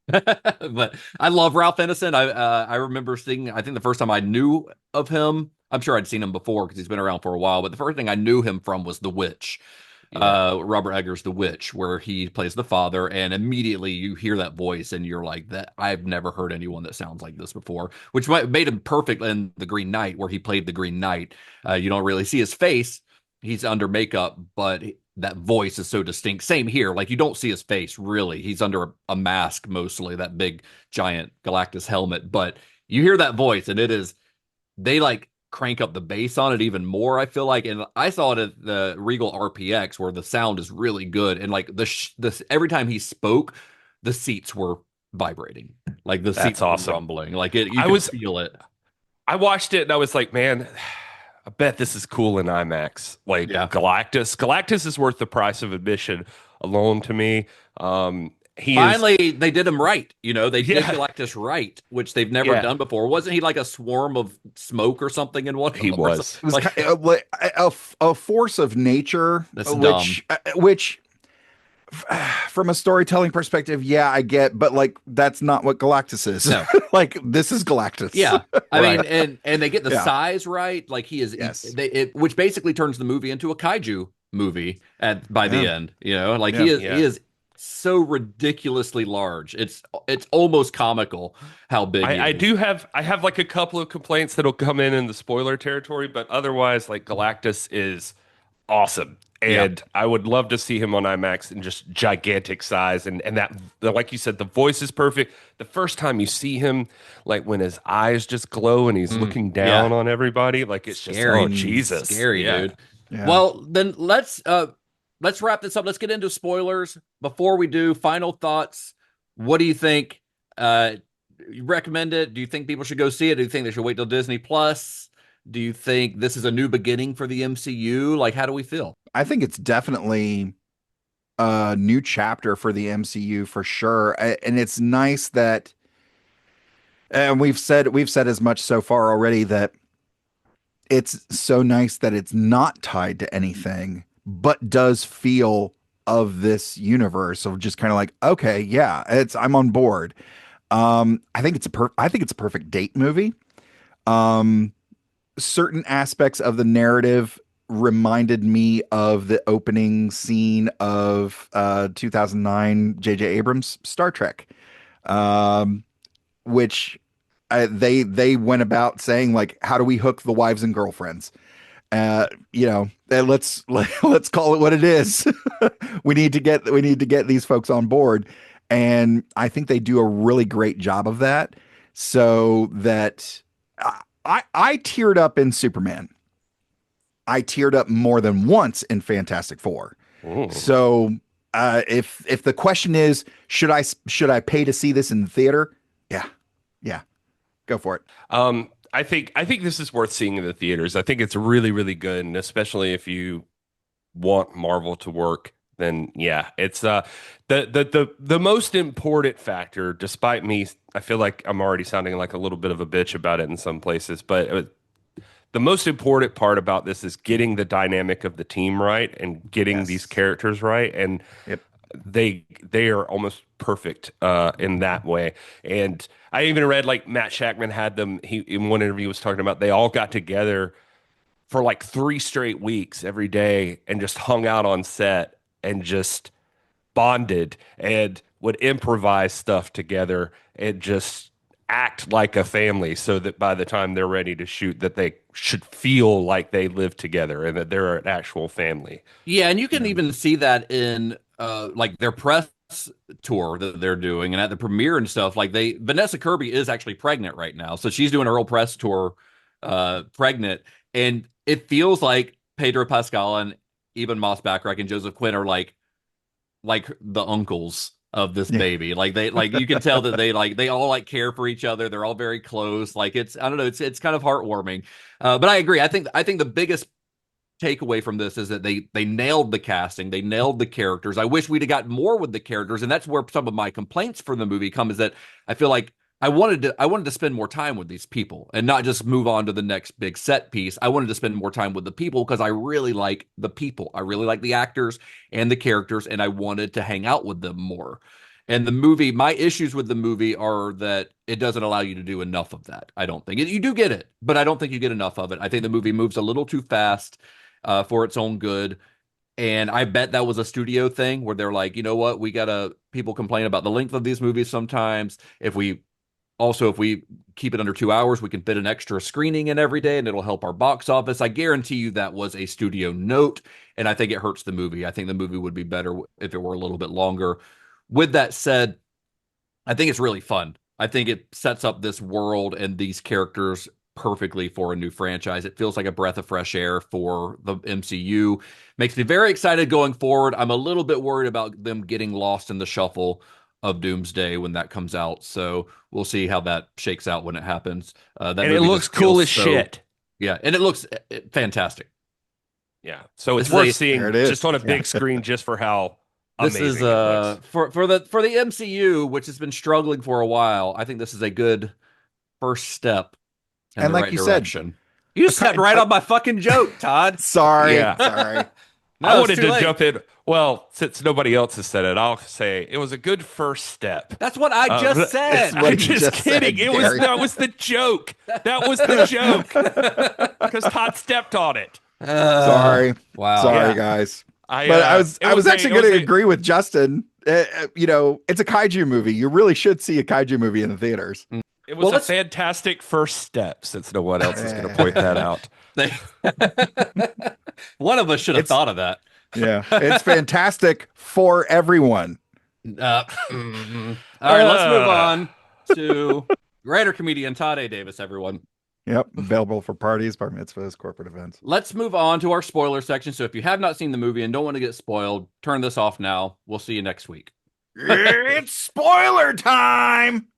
but I love Ralph Ineson. I remember seeing. I think the first time I knew of him, I'm sure I'd seen him before because he's been around for a while. But the first thing I knew him from was The Witch. Robert Eggers' The Witch, where he plays the father, and immediately you hear that voice and you're like, that I've never heard anyone that sounds like this before, which made him perfect in The Green Knight, where he played the Green Knight. You don't really see his face. He's under makeup, but that voice is so distinct. Same here. Like you don't see his face really. He's under a mask mostly, that big giant Galactus helmet, but you hear that voice and they like crank up the bass on it even more, I feel like. And I saw it at the Regal RPX where the sound is really good. And like this every time he spoke, the seats were vibrating. Like the seats awesome. were rumbling. Like you could feel it. I watched it and I was like, man, I bet this is cool in IMAX. Like Yeah. Galactus is worth the price of admission alone to me. Finally, they did him right. You know, they did Yeah. Galactus right, which they've never Yeah. done before. Wasn't he like a swarm of smoke or something in one? He was. It was Like, like a force of nature, That's which from a storytelling perspective, yeah, I get, but like that's not what Galactus is. No. Like this is Galactus. yeah, I Right. mean, and they get the Yeah. size right. Like he is, Yes. which basically turns the movie into a kaiju movie by the Yeah. end. You know, like Yeah. he Yeah. is so ridiculously large. It's almost comical how big he I is. I have like a couple of complaints that'll come in the spoiler territory, but otherwise, like Galactus is awesome. And I would love to see him on IMAX in just gigantic size. And that, like you said, the voice is perfect. The first time you see him, like when his eyes just glow and he's looking down on everybody, like it's Scary. just, oh, Jesus. Scary, Yeah. dude. Yeah. Well, then let's wrap this up. Let's get into spoilers. Before we do, final thoughts. What do you think? You recommend it? Do you think people should go see it? Do you think they should wait till Disney Plus? Do you think this is a new beginning for the MCU? Like, how do we feel? I think it's definitely a new chapter for the MCU for sure. And it's nice that, and we've said as much so far already, that it's so nice that it's not tied to anything, but does feel of this universe of just kind of like, okay, yeah, I'm on board. I think it's a perfect date movie. Certain aspects of the narrative reminded me of the opening scene of 2009 J.J. Abrams Star Trek, which they went about saying like, how do we hook the wives and girlfriends? Let's call it what it is. we need to get these folks on board, and I think they do a really great job of that. So that I teared up in Superman. I teared up more than once in Fantastic Four. Ooh. So if the question is, should I pay to see this in the theater? Yeah, go for it. I think this is worth seeing in the theaters. I think it's really, really good, and especially if you want Marvel to work, then yeah, it's the most important factor. Despite me, I feel like I'm already sounding like a little bit of a bitch about it in some places, but the most important part about this is getting the dynamic of the team right and getting these characters right, and Yep. they are almost perfect in that way. And I even read like Matt Shackman had them. He in one interview was talking about they all got together for like 3 straight weeks every day and just hung out on set and just bonded and would improvise stuff together and just act like a family so that by the time they're ready to shoot that they should feel like they live together and that they're an actual family. Yeah, and you can even see that in like their press tour that they're doing and at the premiere and stuff. Like Vanessa Kirby is actually pregnant right now. So she's doing her whole press tour pregnant. And it feels like Pedro Pascal and even Moss Backrack and Joseph Quinn are like the uncles of this baby. Like you can tell that they all like care for each other. They're all very close. Like I don't know, it's kind of heartwarming. But I agree. I think the biggest takeaway from this is that they nailed the casting. They nailed the characters. I wish we'd have got more with the characters. And that's where some of my complaints for the movie come, is that I feel like I wanted to spend more time with these people and not just move on to the next big set piece. I wanted to spend more time with the people because I really like the people. I really like the actors and the characters, and I wanted to hang out with them more. And the movie, my issues with the movie are that it doesn't allow you to do enough of that. I don't think you do get it, but I don't think you get enough of it. I think the movie moves a little too fast for its own good. And I bet that was a studio thing where they're like, you know what, people complain about the length of these movies sometimes. If we keep it under 2 hours, we can fit an extra screening in every day and it'll help our box office. I guarantee you that was a studio note, and I think it hurts the movie. I think the movie would be better if it were a little bit longer. With that said, I think it's really fun. I think it sets up this world and these characters perfectly for a new franchise. It feels like a breath of fresh air for the MCU. Makes me very excited going forward. I'm a little bit worried about them getting lost in the shuffle of Doomsday when that comes out. So we'll see how that shakes out when it happens. And it looks cool as shit. Yeah, and it looks fantastic. Yeah, so it's worth seeing just on a big screen just for how this is for the MCU, which has been struggling for a while. I think this is a good first step in and the like right you direction. You stepped right on my fucking joke, Todd. Sorry. No, I wanted to jump in. Well, since nobody else has said it, I'll say it was a good first step. That's what I just said. I'm just kidding. That was the joke. That was the joke. Because Todd stepped on it. Sorry. Wow. Sorry, guys. I was actually going to agree with Justin. It's a kaiju movie. You really should see a kaiju movie in the theaters. It was a fantastic first step, since no one else is going to point that out. One of us should have thought of that. Yeah, it's fantastic for everyone. All right, let's move on to writer comedian Todd A. Davis, everyone. Yep, available for parties, bar mitzvahs, corporate events. Let's move on to our spoiler section. So if you have not seen the movie and don't want to get spoiled, turn this off now. We'll see you next week. It's spoiler time.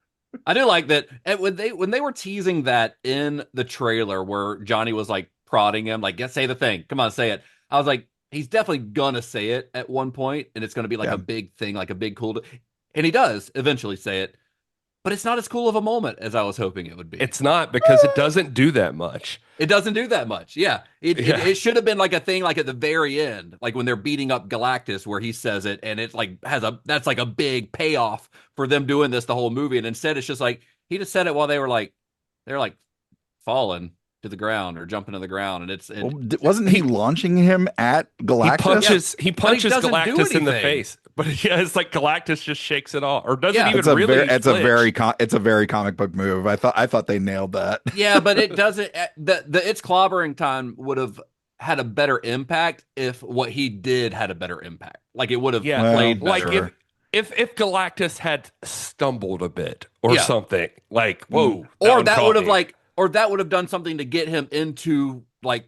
I do like that when they were teasing that in the trailer where Johnny was like prodding him, like, say the thing. Come on, say it. I was like, he's definitely gonna say it at one point, and it's gonna be like a big thing, like a big cool. And he does eventually say it, but it's not as cool of a moment as I was hoping it would be. It's not, because it doesn't do that much. It doesn't do that much. Yeah. It should have been like a thing like at the very end, like when they're beating up Galactus, where he says it, and it's like that's like a big payoff for them doing this the whole movie. And instead it's just like he just said it while they're like falling to the ground or jumping to the ground, and wasn't he launching him at Galactus? He punches Galactus in the face, but it's like Galactus just shakes it off, or doesn't even really. It's a very comic book move. I thought they nailed that. Yeah, but it doesn't. Its clobbering time would have had a better impact if what he did had a better impact. Like it would have played better. Like if Galactus had stumbled a bit or something, like whoa, or that would have done something to get him into like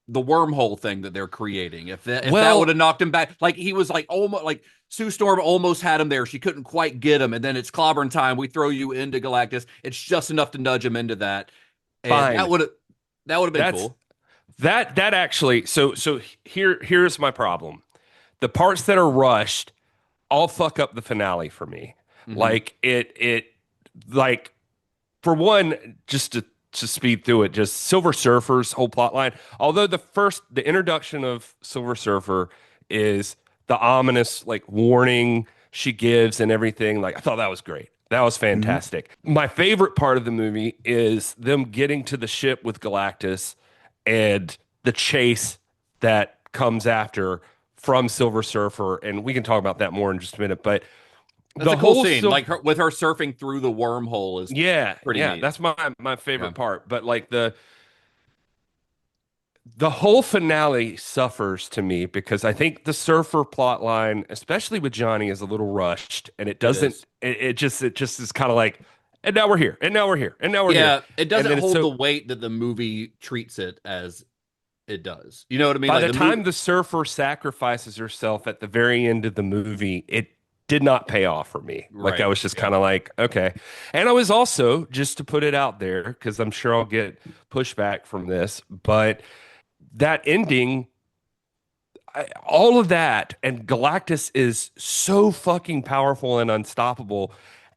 the wormhole thing that they're creating. If that would have knocked him back, like he was like almost like Sue Storm almost had him there. She couldn't quite get him, and then it's clobbering time. We throw you into Galactus. It's just enough to nudge him into that. And fine. That would have been cool. That actually. So here's my problem. The parts that are rushed all fuck up the finale for me. Mm-hmm. Like it like, for one, just to speed through it, just Silver Surfer's whole plot line. Although the introduction of Silver Surfer is the ominous like warning she gives and everything, like I thought that was great. That was fantastic. Mm-hmm. My favorite part of the movie is them getting to the ship with Galactus and the chase that comes after from Silver Surfer, and we can talk about that more in just a minute. But That's the a cool whole scene, like with her surfing through the wormhole is pretty neat. that's my favorite Yeah. part. But like the whole finale suffers to me because I think the Surfer plot line, especially with Johnny, is a little rushed, and it doesn't. is. It just is kind of like, and now we're here, and now we're here, and now we're here. Yeah, it doesn't then it's hold so- the weight that the movie treats it as it does. You know what I mean? By Like the time movie- the Surfer sacrifices herself at the very end of the movie, it did not pay off for me. Like Right, I was just yeah. kind of like, okay. And I was also, just to put it out there, because I'm sure I'll get pushback from this, but that ending, all of that, and Galactus is so fucking powerful and unstoppable.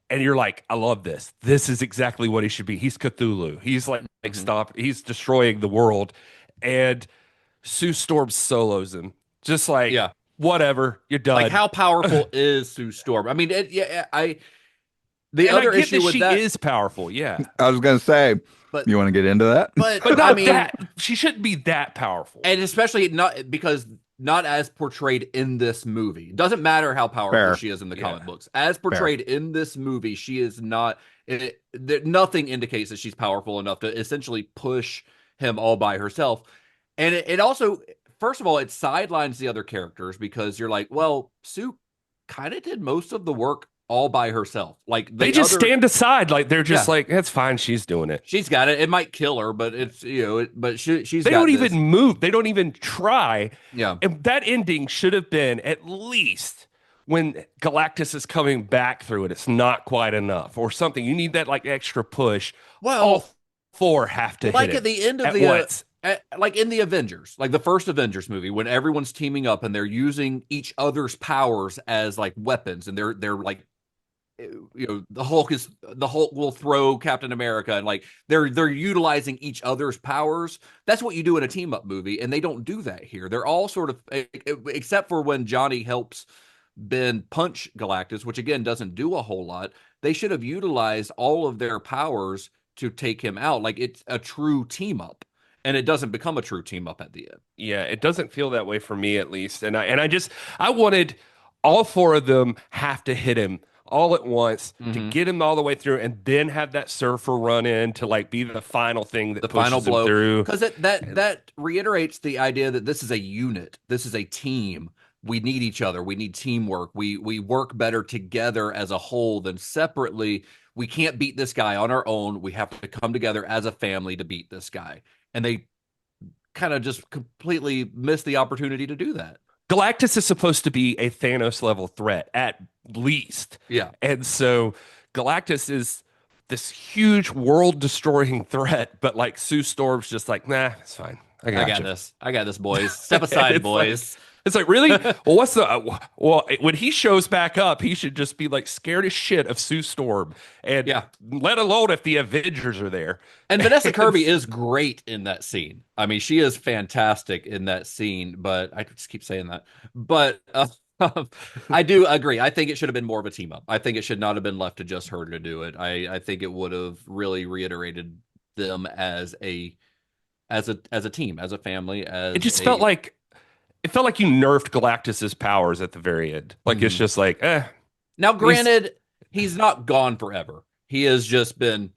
And you're like, I love this. This is exactly what he should be. He's Cthulhu. He's like he's destroying the world. And Sue Storm solos him. Just like, Yeah. whatever, you're done. like how powerful is Sue Storm? I mean, the And other I get issue that with she that is powerful, yeah. I was going to say, But- you want to get into that? but But I not mean, that. She shouldn't be that powerful. and especially not because not as portrayed in this movie. It doesn't matter how powerful Fair. she is in the Yeah. comic books. As portrayed in this movie, she is not. Nothing indicates that she's powerful enough to essentially push him all by herself. And it also, first of all, it sidelines the other characters because you're like, well, Sue kind of did most of the work all by herself. Like the they just other- stand aside. Like they're just Yeah. like, that's fine. She's doing it. She's got it. It might kill her, but it's but she's. They got don't this. even move. They don't even try. Yeah. And that ending should have been at least when Galactus is coming back through it. It's not quite enough or something. You need that like extra push. Well, All four have to like hit at the end of at the once. like in the Avengers, like the first Avengers movie, when everyone's teaming up and they're using each other's powers as like weapons, and they're like, the Hulk will throw Captain America, and like they're utilizing each other's powers. That's what you do in a team up movie, and they don't do that here. They're all sort of, except for when Johnny helps Ben punch Galactus, which again doesn't do a whole lot. They should have utilized all of their powers to take him out. Like it's a true team up. And it doesn't become a true team up at the end. Yeah, it doesn't feel that way for me at least. And I wanted all four of them have to hit him all at once to get him all the way through, and then have that Surfer run in to like be the final thing that The pushes final him blow. through. Because that reiterates the idea that this is a unit. This is a team. We need each other. We need teamwork. We work better together as a whole than separately. We can't beat this guy on our own. We have to come together as a family to beat this guy. And they kind of just completely missed the opportunity to do that. Galactus is supposed to be a Thanos level threat at least. Yeah. And so Galactus is this huge world destroying threat, but like Sue Storm's just like, nah, it's fine. I got this. I got this, boys. Step aside, It's boys. It's like, really? Well, what's the when he shows back up, he should just be like scared as shit of Sue Storm, and Yeah. let alone if the Avengers are there. And Vanessa Kirby is great in that scene. I mean, she is fantastic in that scene, but I just keep saying that. But I do agree. I think it should have been more of a team up. I think it should not have been left to just her to do it. I think it would have really reiterated them as a team, as a family. As It just felt like you nerfed Galactus's powers at the very end. Like it's just like, Now, granted, he's not gone forever. He has just been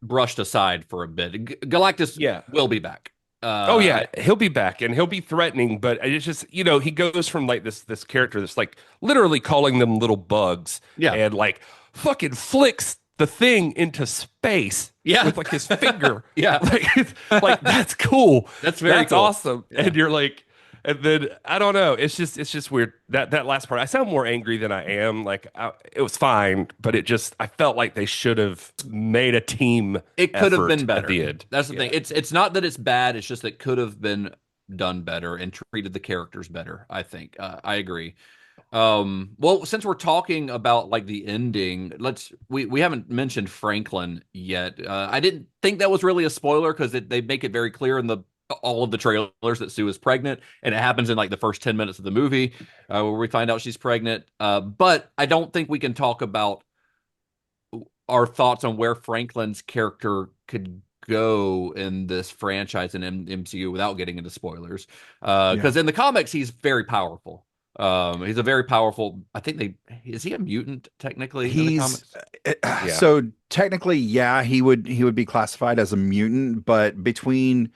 brushed aside for a bit. Galactus will be back. Oh yeah, he'll be back and he'll be threatening, but it's just, he goes from like this character that's like literally calling them little bugs, and like fucking flicks the thing into space, with like his finger, like that's cool, that's very cool. awesome, and you're like, and then I don't know, it's just weird that last part. I sound more angry than I am. Like it was fine, but I felt like they should have made a team. It could have been better at the end. That's the thing. It's not that it's bad. It's just that it could have been done better and treated the characters better. I think I agree. Well, since we're talking about like the ending, we haven't mentioned Franklin yet. I didn't think that was really a spoiler because they make it very clear in all of the trailers that Sue is pregnant, and it happens in like the first 10 minutes of the movie where we find out she's pregnant. But I don't think we can talk about our thoughts on where Franklin's character could go in this franchise and MCU without getting into spoilers. Because in the comics, he's very powerful. He's a very powerful. I think is he a mutant technically? In the comics? So technically, yeah, he would be classified as a mutant, but between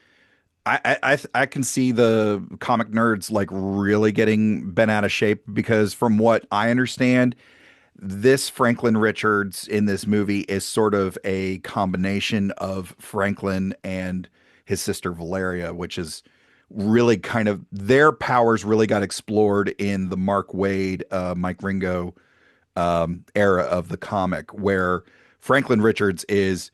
I can see the comic nerds like really getting bent out of shape because from what I understand, this Franklin Richards in this movie is sort of a combination of Franklin and his sister Valeria, which is really kind of their powers really got explored in the Mark Waid, Mike Ringo era of the comic, where Franklin Richards is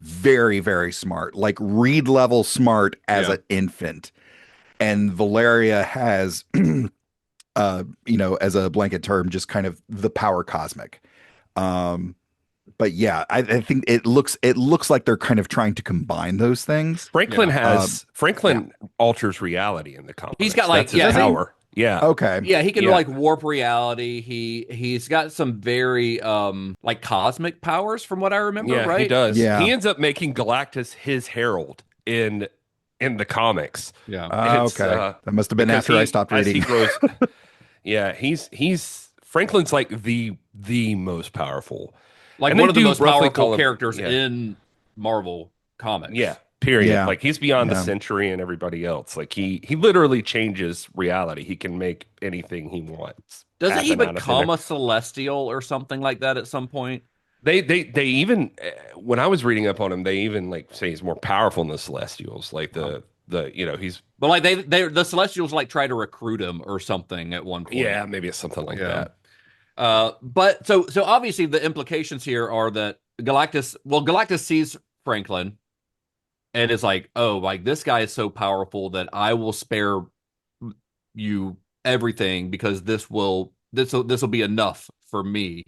very, very smart, like Reed level smart as an infant. And Valeria has, as a blanket term, just kind of the power cosmic. But yeah, I think it looks like they're kind of trying to combine those things. Franklin alters reality in the comics. He's got like That's his power. Yeah. Okay. Yeah, he can like warp reality. He's got some very like cosmic powers from what I remember, Yeah, right? he does. Yeah. He ends up making Galactus his herald in the comics. Yeah. Okay. That must have been after I stopped as reading. He grows, yeah, he's Franklin's like the most powerful. Like And one they of the do most roughly call powerful him- characters yeah. in Marvel comics. Yeah. Period. Yeah. Like he's beyond the Yeah. Century and everybody else. Like he literally changes reality. He can make anything he wants. Doesn't he happen out of thin become air. a celestial or something like that at some point? They even when I was reading up on him, they even like say he's more powerful than the Celestials. Like the he's But like they the Celestials like try to recruit him or something at one point. maybe it's something like Yeah. that. But so obviously the implications here are that Galactus sees Franklin and is like, oh, like this guy is so powerful that I will spare you everything because this will be enough for me.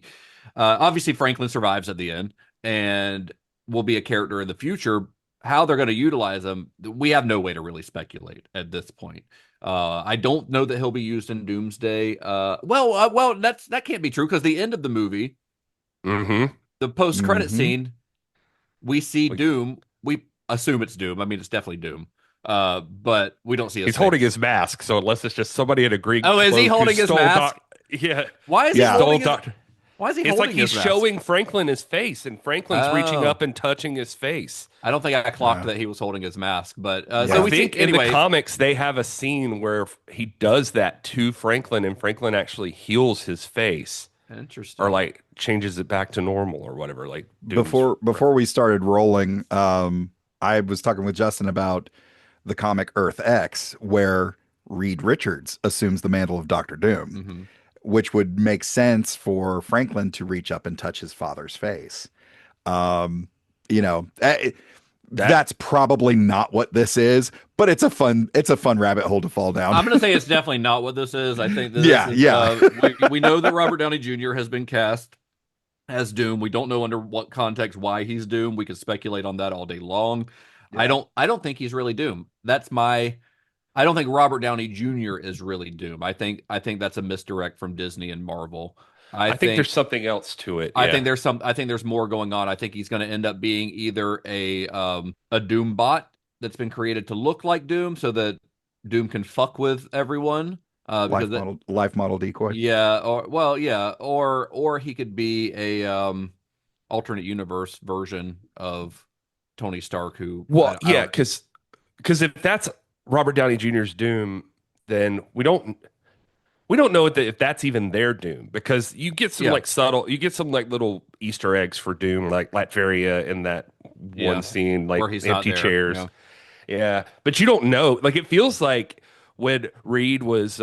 Obviously Franklin survives at the end and will be a character in the future. How they're going to utilize him, we have no way to really speculate at this point. I don't know that he'll be used in Doomsday. Well, that can't be true because the end of the movie, Mm-hmm. the post-credit Mhm. scene, we see Doom. We assume it's Doom. I mean, it's definitely Doom. But we don't see his He's holding face. his mask, so unless it's just somebody in a green. Oh, is he cloak who holding his stole mask? yeah, Why is Yeah. he holding stole his, Doc- Why is he It's holding like he's his mask? showing Franklin his face, and Franklin's reaching Oh. up and touching his face. I don't think I clocked Yeah. that he was holding his mask, but Yeah. so I we think see in anyway. the comics they have a scene where he does that to Franklin, and Franklin actually heals his face, Interesting. or like changes it back to normal, or whatever. Like Doom's- Before we started rolling, I was talking with Justin about the comic Earth X, where Reed Richards assumes the mantle of Doctor Doom, Mhm. which would make sense for Franklin to reach up and touch his father's face. That's probably not what this is, but it's a fun rabbit hole to fall down. I'm going to say it's definitely not what this is. I think that Yeah, this is, yeah. we know that Robert Downey Jr. has been cast as Doom. We don't know under what context why he's Doom. We could speculate on that all day long. I don't think he's really Doom. I don't think Robert Downey Jr. is really Doom. I think that's a misdirect from Disney and Marvel. I think there's something else to it. I yeah. think there's more going on. I think he's going to end up being either a Doom bot that's been created to look like Doom so that Doom can fuck with everyone. Life model decoy. Yeah, or he could be a alternate universe version of Tony Stark who because if that's Robert Downey Jr.'s Doom, then we don't know if that's even their Doom, because you get some little Easter eggs for Doom, like Latveria in that one scene, like where he's not empty there, chairs. yeah. Yeah, but you don't know. Like it feels like when Reed was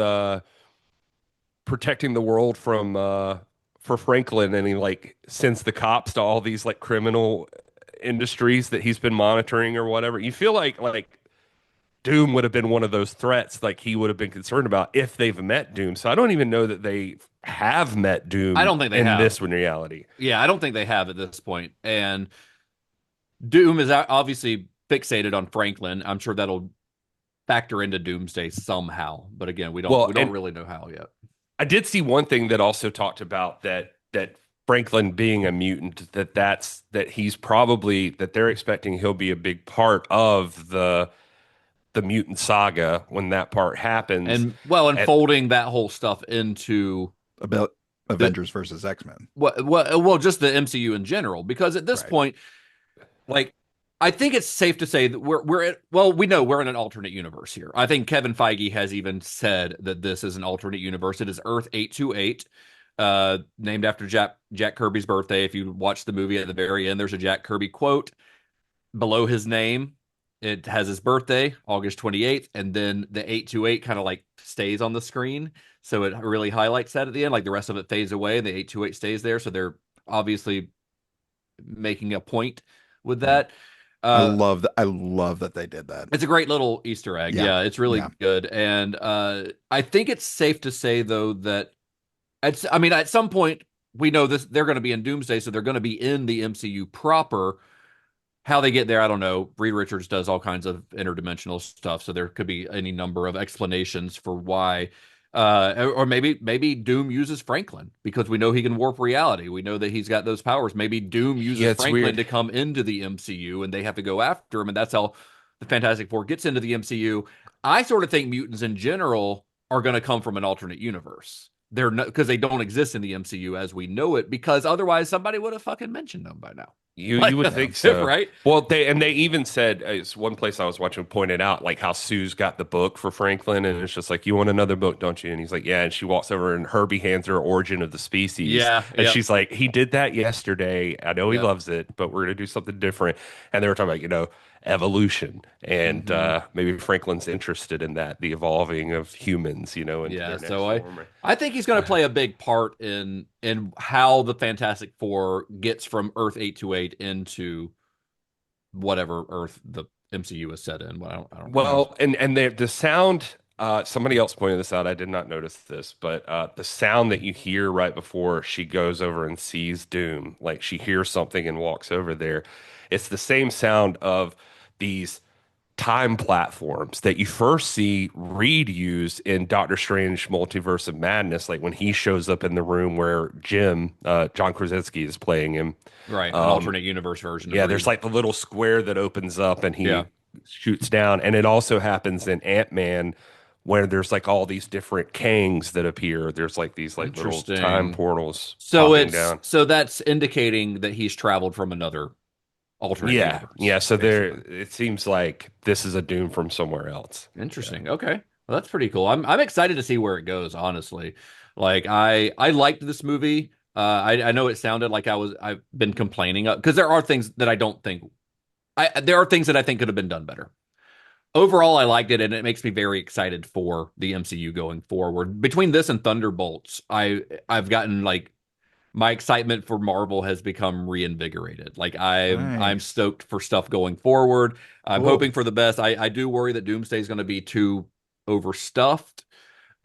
protecting the world from for Franklin, and he like sends the cops to all these like criminal industries that he's been monitoring or whatever. You feel like Doom would have been one of those threats, like he would have been concerned about if they've met Doom. So I don't even know that they have met Doom. I don't think they in have. this reality. Yeah, I don't think they have at this point. And Doom is obviously fixated on Franklin. I'm sure that'll factor into Doomsday somehow. But again, we don't really know how yet. I did see one thing that also talked about that Franklin being a mutant, that he's probably that they're expecting he'll be a big part of the mutant saga when that part happens. And folding that whole stuff into About Avengers versus X-Men. just the MCU in general, because at this point, like, I think it's safe to say that we know we're in an alternate universe here. I think Kevin Feige has even said that this is an alternate universe. It is Earth 828, named after Jack Kirby's birthday. If you watch the movie, at the very end, there's a Jack Kirby quote below his name. It has his birthday, August 28th, and then the 828 kind of like stays on the screen. So it really highlights that at the end. Like, the rest of it fades away and the 828 stays there. So they're obviously making a point with that. I love that they did that. It's a great little Easter egg. Yeah, it's really good. And I think it's safe to say, though, that at some point we know this, they're going to be in Doomsday, so they're going to be in the MCU proper. How they get there, I don't know. Reed Richards does all kinds of interdimensional stuff, so there could be any number of explanations for why. Or maybe Doom uses Franklin, because we know he can warp reality. We know that he's got those powers. Maybe Doom uses Franklin to come into the MCU, and they have to go after him, and that's how the Fantastic Four gets into the MCU. I sort of think mutants in general are going to come from an alternate universe. They're not, because they don't exist in the MCU as we know it, because otherwise somebody would have fucking mentioned them by now. You would think so, right? Well, they even said, it's one place I was watching pointed out, like, how Sue's got the book for Franklin, and it's just like, you want another book, don't you? And he's like, yeah. And she walks over, and Herbie hands her Origin of the Species. Yeah, and she's like, he did that yesterday. I know he loves it, but we're gonna do something different. And they were talking about, evolution, and maybe Franklin's interested in that, the evolving of humans, into their next form. I think he's going to play a big part in how the Fantastic Four gets from Earth 828 into whatever Earth the MCU is set in. I don't well, know. And the sound. Somebody else pointed this out. I did not notice this, but the sound that you hear right before she goes over and sees Doom, like she hears something and walks over there, it's the same sound of these time platforms that you first see Reed use in Doctor Strange Multiverse of Madness, like when he shows up in the room where John Krasinski is playing him. Right, an alternate universe version. Yeah, there's like the little square that opens up and he shoots down. And it also happens in Ant-Man, where there's like all these different Kangs that appear. There's like these like little time portals. So that's indicating that he's traveled from another alternate universe. Yeah. So it seems like this is a Doom from somewhere else. Interesting. Yeah. Okay. Well, that's pretty cool. I'm excited to see where it goes, honestly. Like, I liked this movie. I know it sounded like I've been complaining, because there are things that I don't think there are things that I think could have been done better. Overall, I liked it, and it makes me very excited for the MCU going forward. Between this and Thunderbolts, I've gotten, like, my excitement for Marvel has become reinvigorated. Like, I'm stoked for stuff going forward. I'm hoping for the best. I do worry that Doomsday is going to be too overstuffed.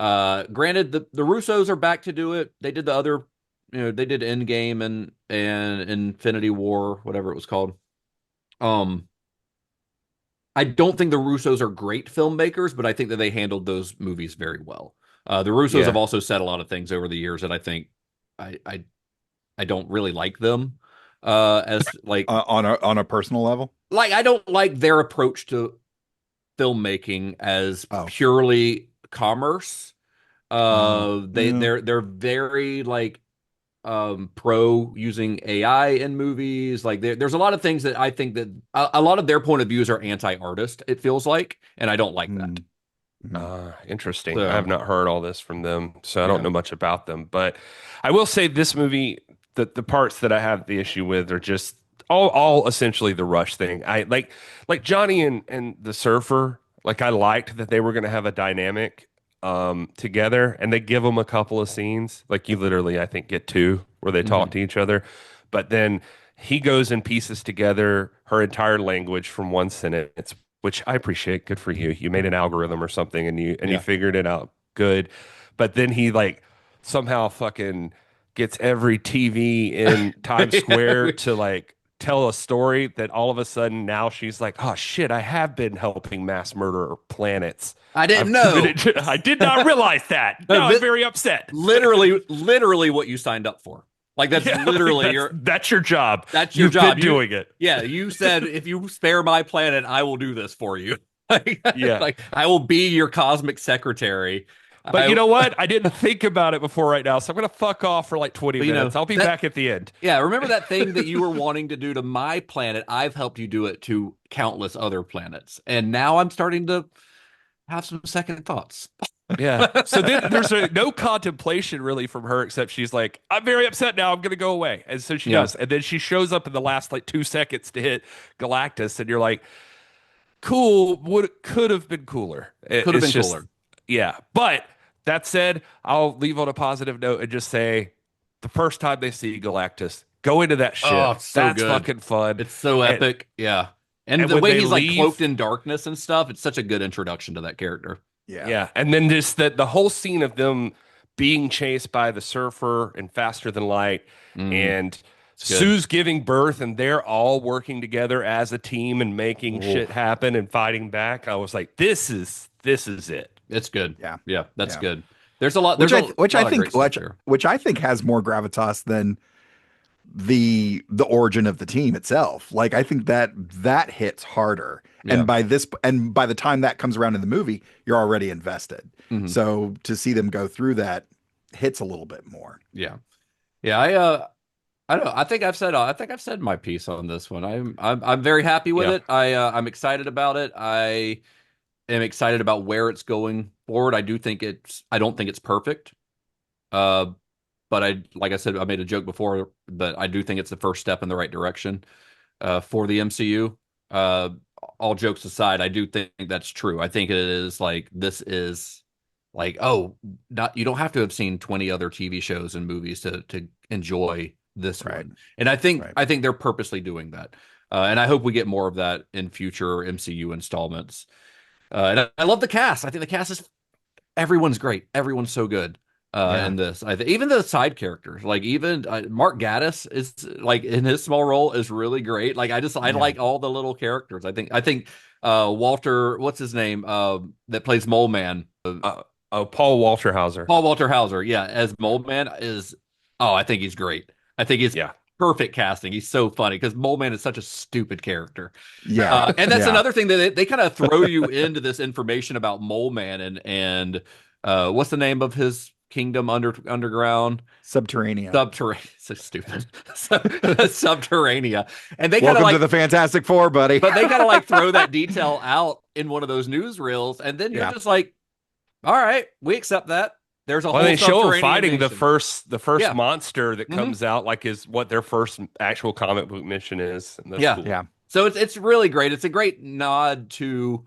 Granted, the Russos are back to do it. They did the other, they did Endgame and Infinity War, whatever it was called. I don't think the Russos are great filmmakers, but I think that they handled those movies very well. The Russos have also said a lot of things over the years that I think I don't really like them as like on a personal level. Like, I don't like their approach to filmmaking as purely commerce. They're very like pro using AI in movies. Like, there's a lot of things that I think that a lot of their point of views are anti-artist, it feels like, and I don't like that. Interesting. I have not heard all this from them, so I don't know much about them. But I will say this movie, the parts that I have the issue with are just all essentially the Rush thing. I like Johnny and the Surfer. Like, I liked that they were going to have a dynamic together, and they give them a couple of scenes. Like, you literally, I think, get two where they talk to each other. But then he goes and pieces together her entire language from one sentence, which I appreciate. Good for you. You made an algorithm or something, and you figured it out. Good. But then he like somehow fucking gets every TV in Times Square to like tell a story that all of a sudden now she's like, oh shit, I have been helping mass murder planets. I didn't know. I did not realize that. Now I'm very upset. Literally what you signed up for. Like that's Yeah, literally that's your job. that's your You've job. been doing it. Yeah, you said if you spare my planet, I will do this for you. Yeah. Like I will be your cosmic secretary. But you know what? I didn't think about it before right now, so I'm gonna fuck off for like 20 But, you know, minutes. I'll be that- back at the end. Yeah, remember that thing that you were wanting to do to my planet? I've helped you do it to countless other planets. And now I'm starting to have some second thoughts. Yeah. So then there's no contemplation really from her, except she's like, I'm very upset now. I'm going to go away. And so she Yeah. does. And then she shows up in the last like 2 seconds to hit Galactus. And you're like, cool. Could have been cooler. Could have been cooler. Yeah. But that said, I'll leave on a positive note and just say the first time they see Galactus, go into that ship. Oh, it's so That's good. fucking fun. It's so And- epic. Yeah. And and the when way they he's like leave- cloaked in darkness and stuff, it's such a good introduction to that character. Yeah. And then just the whole scene of them being chased by the surfer and faster than light and good. Sue's giving birth and they're all working together as a team and making shit happen and fighting back. I was like, this is it. It's good. Yeah. Yeah, that's Yeah. good. There's a lot which there's I which I lot of think great stuff there. which I think has more gravitas than the origin of the team itself. Like I think that hits harder. Yeah. And by the time that comes around in the movie, you're already invested. Mhm. So to see them go through that hits a little bit more. Yeah. Yeah, I don't know. I think I've said my piece on this one. I'm very happy with Yeah. it. I'm excited about it. I am excited about where it's going forward. I don't think it's perfect. But like I said, I made a joke before, but I do think it's the first step in the right direction for the MCU. All jokes aside, I do think that's true. I think it is like this is like, you don't have to have seen 20 other TV shows and movies to enjoy this Right. one. And I think Right. they're purposely doing that. And I hope we get more of that in future MCU installments. And I love the cast. I think the cast is everyone's great. Everyone's so good in this. Even the side characters, like even Mark Gaddis is like in his small role is really great. Like I like all the little characters. I think Walter, what's his name, that plays Mole Man. Paul Walter Hauser. Paul Walter Hauser, yeah, as Mole Man is. Oh, I think he's great. I think he's perfect casting. He's so funny because Mole Man is such a stupid character. Yeah. And that's Yeah. another thing that they kind of throw you into this information about Mole Man and what's the name of his kingdom underground? Subterranean. So stupid. Subterranea. And they kind Welcome of like to the Fantastic Four, buddy. but they kind of like throw that detail out in one of those newsreels, and then you're just like, all right, we accept that. There's a Well, whole they show them subterranean fighting the nation. first Yeah. monster that Mhm. comes out, like is what their first actual comic book mission is. And that's Yeah. cool. Yeah. So it's really great. It's a great nod to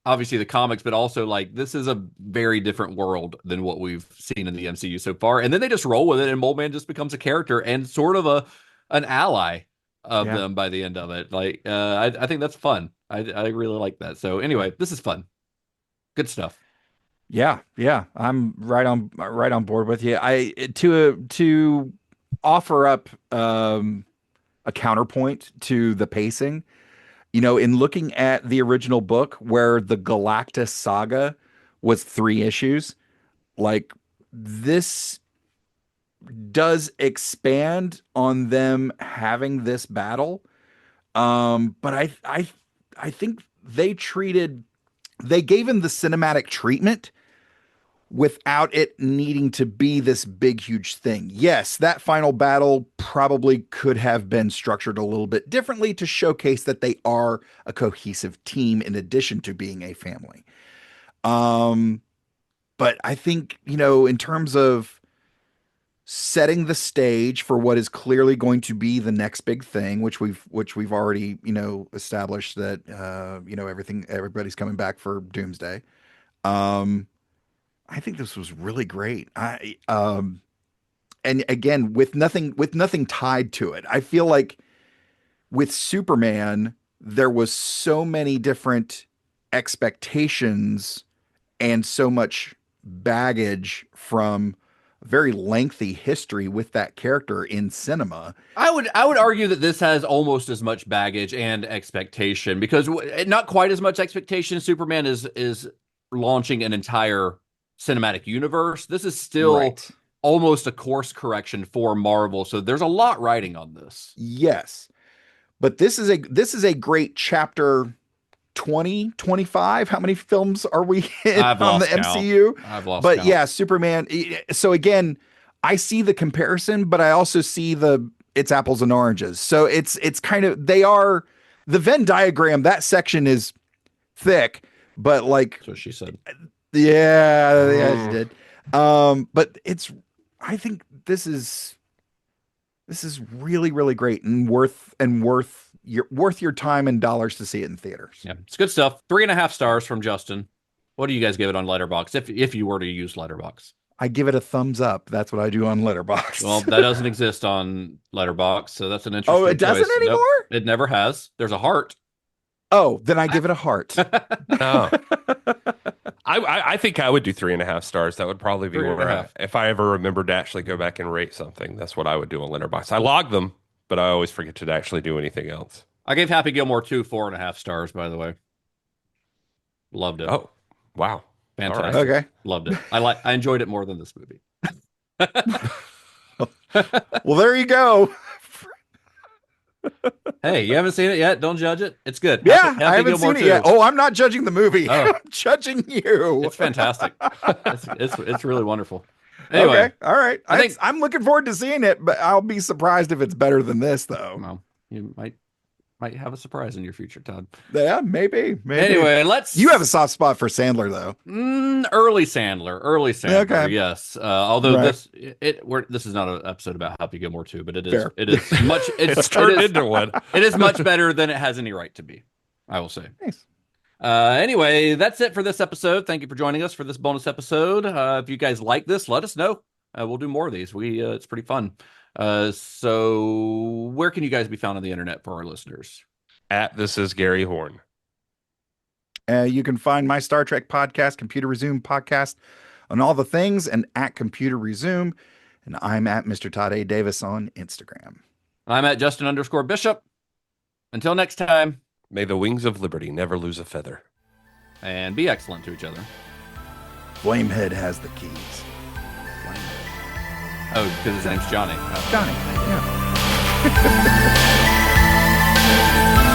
obviously the comics, but also like this is a very different world than what we've seen in the MCU so far. And then they just roll with it, and Mole Man just becomes a character and sort of an ally of them by the end of it. Like I think that's fun. I really like that. So anyway, this is fun. Good stuff. Yeah, I'm right on board with you. To offer up a counterpoint to the pacing, in looking at the original book where the Galactus saga was 3 issues, like this does expand on them having this battle. But I think they gave him the cinematic treatment without it needing to be this big, huge thing. Yes, that final battle probably could have been structured a little bit differently to showcase that they are a cohesive team in addition to being a family. But I think, in terms of setting the stage for what is clearly going to be the next big thing, which we've already, established that, everybody's coming back for Doomsday. I think this was really great. And again, with nothing tied to it, I feel like with Superman, there was so many different expectations and so much baggage from a very lengthy history with that character in cinema. I would argue that this has almost as much baggage and expectation because not quite as much expectation. Superman is launching an entire cinematic universe. This is still almost a course correction for Marvel. So there's a lot riding on this. Yes. But this is a great chapter 20, 25. How many films are we in I've on the lost count. MCU? I've lost But count. yeah, Superman. So again, I see the comparison, but I also see it's apples and oranges. So it's kind of, they are, the Venn diagram, that section is thick, but like, That's what she said. yeah, she did. But I think this is really, really great and worth your time and dollars to see it in theaters. Yeah, it's good stuff. 3.5 stars from Justin. What do you guys give it on Letterboxd? If you were to use Letterboxd? I give it a thumbs up. That's what I do on Letterboxd. Well, that doesn't exist on Letterboxd, so that's an interesting. Oh, it doesn't choice. Nope, anymore? it never has. There's a heart. Oh, then I give it a heart. No. I think I would do 3.5 stars. That would probably be where 3.5. if I ever remembered to actually go back and rate something, that's what I would do on Letterboxd. I log them, but I always forget to actually do anything else. I gave Happy Gilmore 2 4.5 stars, by the way. Loved it. Oh, wow. Fantastic. All right. Okay. Loved it. I enjoyed it more than this movie. Well, there you go. Hey, you haven't seen it yet? Don't judge it. It's good. Yeah, Happy I haven't Gilmore seen it 2. yet. Oh, I'm not judging the movie. Oh. I'm judging you. It's fantastic. It's really wonderful. Anyway, Okay. All right. I think- I'm looking forward to seeing it, but I'll be surprised if it's better than this, though. well, you might have a surprise in your future, Todd. Yeah, maybe. Anyway, let's. You have a soft spot for Sandler, though. Early Sandler. Okay. Yes. Although Right. this is not an episode about Happy Gilmore 2, but it is. Fair. It is much. It's turned into one. It is much better than it has any right to be. I will say. Nice. Anyway, that's it for this episode. Thank you for joining us for this bonus episode. If you guys like this, let us know. We'll do more of these. It's pretty fun. So where can you guys be found on the internet for our listeners? This is Gary Horn. You can find my Star Trek podcast, Computer Resume podcast, on all the things, and at Computer Resume. And I'm at Mr. Todd A. Davis on Instagram. I'm at Justin_Bishop. Until next time, May the wings of liberty never lose a feather. and be excellent to each other. Flamehead has the keys. Oh, because his name's Johnny. Oh. Johnny. Yeah.